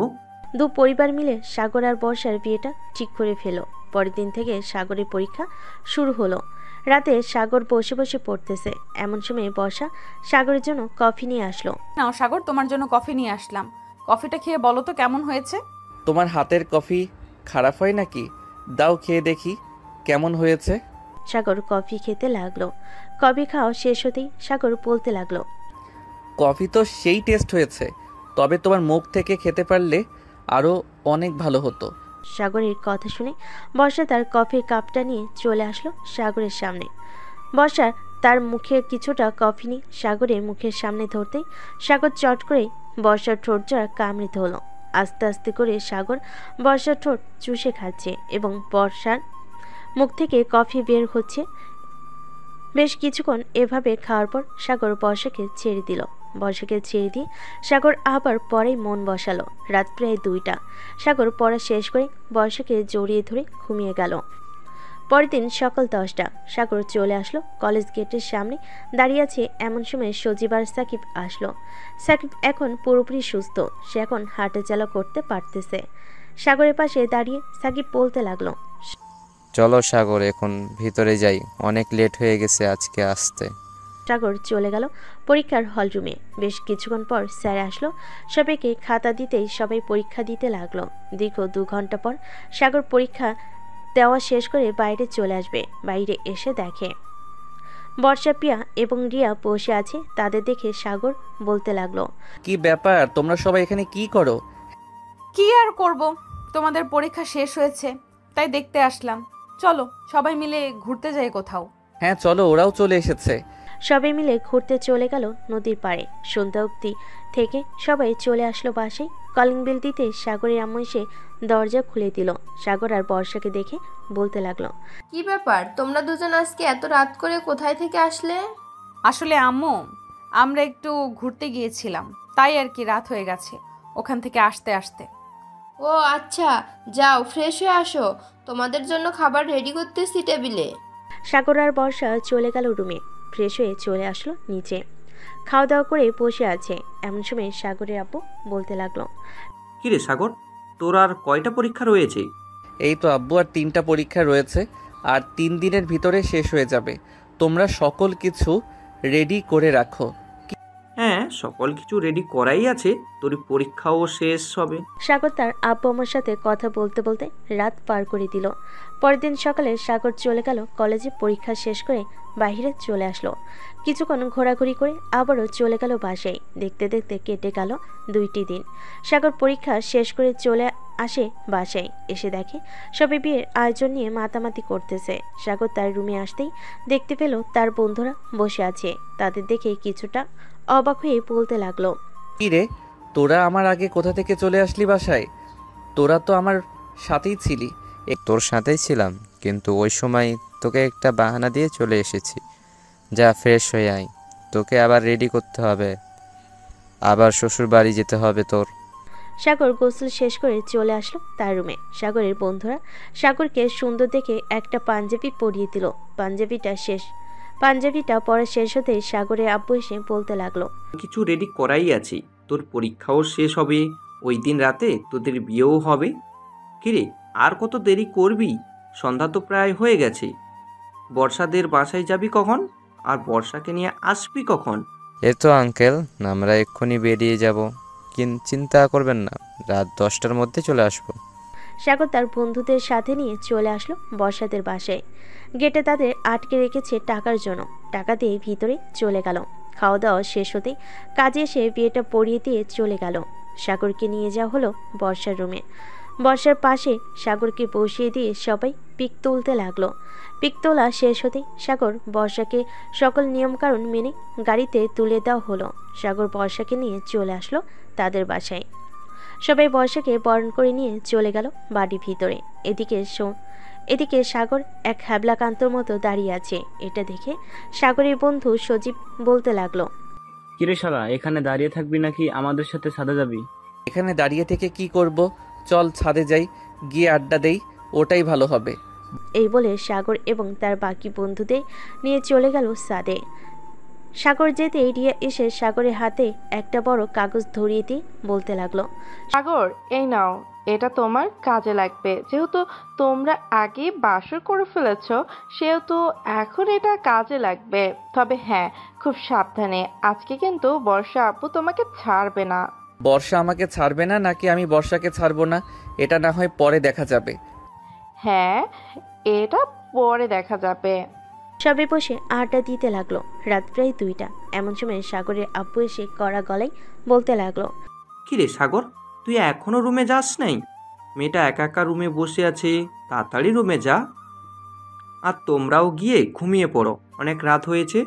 দু পরিবার মিলে সাগর আর বর্ষার বিয়েটা ঠিক করে ফেলো। পরের দিন থেকে সাগরের পরীক্ষা শুরু হলো। রাতে সাগর বসে বসে পড়তেছে, এমন সময় বর্ষা সাগরের জন্য কফি নিয়ে আসলো। নাও সাগর, তোমার জন্য কফি নিয়ে আসলাম, কফিটা খেয়ে বলো তো কেমন হয়েছে। তোমার হাতের কফি খারাপ হয় নাকি? দাও খেয়ে দেখি কেমন হয়েছে। সাগর কফি খেতে লাগলো। কফি খাওয়া শেষ হতেই সাগর বলতে লাগলো, কফি তো সেই টেস্ট হয়েছে, তবে তোমার মুখ থেকে খেতে পারলে আরও অনেক ভালো হতো। সাগরের কথা শুনে বর্ষা তার কফির কাপটা নিয়ে চলে আসলো সাগরের সামনে। বর্ষা তার মুখে কিছুটা কফি নিয়ে সাগরের মুখের সামনে ধরতেই সাগর চট করে বর্ষার ঠোঁট জোড়া কামড়ে ধরল। আস্তে আস্তে করে সাগর বর্ষার ঠোঁট চুষে খাচ্ছে এবং বর্ষার মুখ থেকে কফি বের হচ্ছে। বেশ কিছুক্ষণ এভাবে খাওয়ার পর সাগর বর্ষাকে ছেড়ে দিল। বর্ষাকে ছেড়ে দিয়ে সাগর আবার পড়ায় মন বসালো। রাত প্রায় 2টা। সাগর পড়া শেষ করে বর্ষাকে জড়িয়ে ধরে ঘুমিয়ে গেল। পরের দিন সকাল 10টা। সাগর চলে আসলো কলেজ গেটের সামনে দাঁড়িয়ে আছে। এমন সময় সজীব আর সাকিব আসলো। সাকিব এখন পুরোপুরি সুস্থ, সে এখন হাঁটা চলা করতে পারতেছে। সাগরের পাশে দাঁড়িয়ে সাকিব বলতে লাগলো, চলো সাগর, এখন ভিতরে যাই, অনেক লেট হয়ে গেছে আজকে আসতে। সাগর চলে গেল পরীক্ষার হল রুমে। বেশ কিছুক্ষণ পর স্যার আসলো। সবাইকে খাতা দিতেই সবাই পরীক্ষা দিতে লাগলো। দীর্ঘ 2 ঘন্টা পর সাগর পরীক্ষা দেওয়া শেষ করে বাইরে চলে আসবে। বাইরে এসে দেখে বর্ষা, প্রিয়া এবং রিয়া বসে আছে। তাদের দেখে সাগর বলতে লাগলো, কি ব্যাপার, তোমরা সবাই এখানে কি করো? কি আর করব, তোমাদের পরীক্ষা শেষ হয়েছে তাই দেখতে আসলাম। চলো সবাই মিলে ঘুরতে যাই কোথাও। হ্যাঁ চলো, ওরাও চলে এসেছে। সবাই মিলে ঘুরতে চলে গেল নদীর পাড়ে। সন্ধ্যা অবধি থেকে সবাই চলে আসলো বাসায়। কলিং বেল দিতে সাগরের আম্মু এসে দরজা খুলে দিল। সাগর আর বর্ষাকে দেখে বলতে লাগলো, কি ব্যাপার, তোমরা দুজন আজকে এত রাত করে কোথায় থেকে আসলে? আসলে আম্মু, আমরা একটু ঘুরতে গিয়েছিলাম, তাই আর কি রাত হয়ে গেছে ওখান থেকে আসতে আসতে। ও আচ্ছা, যাও ফ্রেশ হয়ে আসো, তোমাদের জন্য খাবার রেডি করতেছি টেবিলে। সাগর আর বর্ষা চলে গেল রুমে। ফ্রেশ হয়ে চলে আসলো নিচে। খাওয়া দাওয়া করে বসে আছে। এমন সময় সাগরের আব্বু বলতে লাগলো, কিরে সাগর, তোর আর কয়টা পরীক্ষা রয়েছে? এই তো আব্বু, আর 3টা পরীক্ষা রয়েছে, আর 3 দিনের ভিতরে শেষ হয়ে যাবে। তোমরা সকল কিছু রেডি করে রাখো। হ্যাঁ, সকল কিছু রেডি করাই আছে, তোর পরীক্ষাও শেষ হবে। সাগর তার আব্বু আম্মুর সাথে কথা বলতে বলতে রাত পার করে দিল। পরের দিন সকালে সাগর চলে গেল কলেজে। পরীক্ষা শেষ করে বাইরে চলে আসলো। কিছুক্ষণ ঘোরাঘুরি করে আবারও চলে গেল বাসায়। দেখতে দেখতে কেটে গেল 2টি দিন। সাগর পরীক্ষা শেষ করে চলে আসে বাসায়। এসে দেখে সবাই বিয়ের আয়োজন নিয়ে মাতামাতি করতেছে। সাগর তার রুমে আসতেই দেখতে পেল তার বন্ধুরা বসে আছে। তাদের দেখে কিছুটা অবাক হয়ে বলতে লাগলো, কি রে, তোরা আমার আগে কোথা থেকে চলে আসলি বাসায়? তোরা তো আমার সাথেই ছিলি। তোর সাথেই ছিলাম, কিন্তু ওই সময় তোকে একটা বাহানা দিয়ে চলে এসেছি। যা ফ্রেশ হয়ে আয়, তোকে আবার রেডি করতে হবে, আবার শ্বশুর বাড়ি যেতে হবে তোর। সাগর গোসল শেষ করে চলে আসলো তার রুমে। সাগরের বন্ধুরা সাগরকে সুন্দর দেখে একটা পাঞ্জাবি পরিয়ে দিল। পাঞ্জাবিটা পরা শেষ হতেই সাগরের আব্বু এসে বলতে লাগলো, কিছু রেডি করাই আছে, তোর পরীক্ষাও শেষ হবে, ওই দিন রাতে তোদের বিয়েও হবে। কিরে, আর কত দেরি করবি? সন্ধ্যা তো প্রায় হয়ে গেছে। বর্ষাদের বাসায় যাবি কখন, আর বর্ষাকে নিয়ে আসবি কখন? এই তো আঙ্কেল, আমরা এক্ষুনি বেরিয়ে যাব, চিন্তা করবেন না, রাত 10টার মধ্যে চলে আসবো। সাগর তার বন্ধুদের সাথে নিয়ে চলে আসলো বর্ষাদের বাসায়। গেটে তাদের আটকে রেখেছে টাকার জন্য। টাকা দিয়ে ভিতরে চলে গেল। খাওয়া দাওয়া শেষ হতে কাজে এসে বিয়েটা পরিয়ে দিয়ে চলে গেল। সাগরকে নিয়ে যাওয়া হলো বর্ষার রুমে। বর্ষার পাশে সাগরকে বসিয়ে দিয়ে সবাই পিক তুলতে লাগলো। পিক তোলা শেষ হতে সাগর বর্ষাকে সকল নিয়মকানুন মেনে গাড়িতে তুলে দেওয়া হলো। সাগর বর্ষাকে নিয়ে চলে আসলো তাদের বাসায়। সবাই বর্ষাকে বরণ করে নিয়ে চলে গেল বাড়ির ভিতরে। এদিকে সাগর এক হ্যাবলাকান্তর মতো দাঁড়িয়ে আছে। এটা দেখে সাগরের বন্ধু সজীব বলতে লাগলো, কিরে শালা, এখানে দাঁড়িয়ে থাকবি নাকি আমাদের সাথে ছাদে যাবি? এখানে দাঁড়িয়ে থেকে কি করব? চল ছাদে যাই, গিয়ে আড্ডা দেই, ওটাই ভালো হবে। এই বলে সাগর এবং তার বাকি বন্ধুদের নিয়ে চলে গেল ছাদে। সাগর যেতে রিয়া এসে সাগরের হাতে একটা বড় কাগজ ধরিয়ে দিয়ে বলতে লাগলো, সাগর, এই নাও, এটা তোমার কাজে লাগবে। যেহেতু তোমরা আগে বাসর করে ফেলেছ, সেহেতু এখন এটা কাজে লাগবে। তবে হ্যাঁ, খুব সাবধানে। আজকে কিন্তু বর্ষা আপু তোমাকে ছাড়বে না। বর্ষা আমাকে ছাড়বে না নাকি আমি বর্ষাকে ছাড়বো না, এটা না হয় পরে দেখা যাবে। হ্যাঁ, এটা পরে দেখা যাবে। সবাই বসে আড্ডা দিতে লাগলো। রাত প্রায় 2টা। এমন সময় সাগরের আব্বু এসে কড়া গলায় বলতে লাগলো, কিরে সাগর, তুই এখনো রুমে যাস নাই? মেয়েটা একা একা রুমে বসে আছে, তাড়াতাড়ি রুমে যা। আর তোমরাও গিয়ে ঘুমিয়ে পড়ো, অনেক রাত হয়েছে।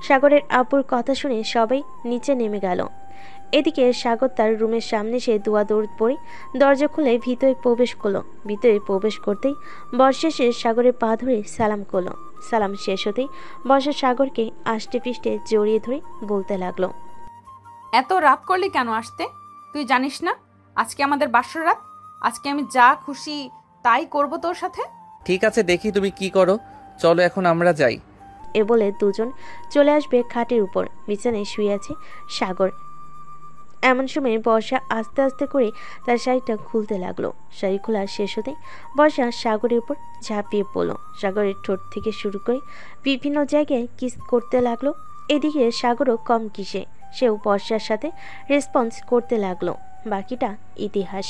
সাগরের আব্বুর কথা শুনে সবাই নিচে নেমে গেল। এদিকে সাগর তার রুমের সামনে সে দৌড় পড়ে দরজা খুলে ভিতরে প্রবেশ করলো। ভিতরে প্রবেশ করতেই বর্ষা এসে সাগরের পা ধরে সালাম করলো। সালাম শেষ হতেই বর্ষা সাগরকে আষ্টে পিষ্টে জড়িয়ে ধরে বলতে লাগলো, এত রাত করলি কেন আসতে? তুই জানিস না আজকে আমাদের বাসর রাত? আজকে আমি যা খুশি তাই করব তোর সাথে। ঠিক আছে, দেখি তুমি কি করো, চলো এখন আমরা যাই। এ বলে দুজন চলে আসবে খাটের উপর। বিছানায় শুয়ে আছে সাগর। এমন সময় বর্ষা আস্তে আস্তে করে তার শাড়িটা খুলতে লাগলো। শাড়ি খোলা শেষ হতে বর্ষা সাগরের উপর ঝাঁপিয়ে পড়লো। সাগরের ঠোঁট থেকে শুরু করে বিভিন্ন জায়গায় কিস করতে লাগলো। এদিকে সাগরও কম কিসে, সেও বর্ষার সাথে রেসপন্স করতে লাগলো। বাকিটা ইতিহাস।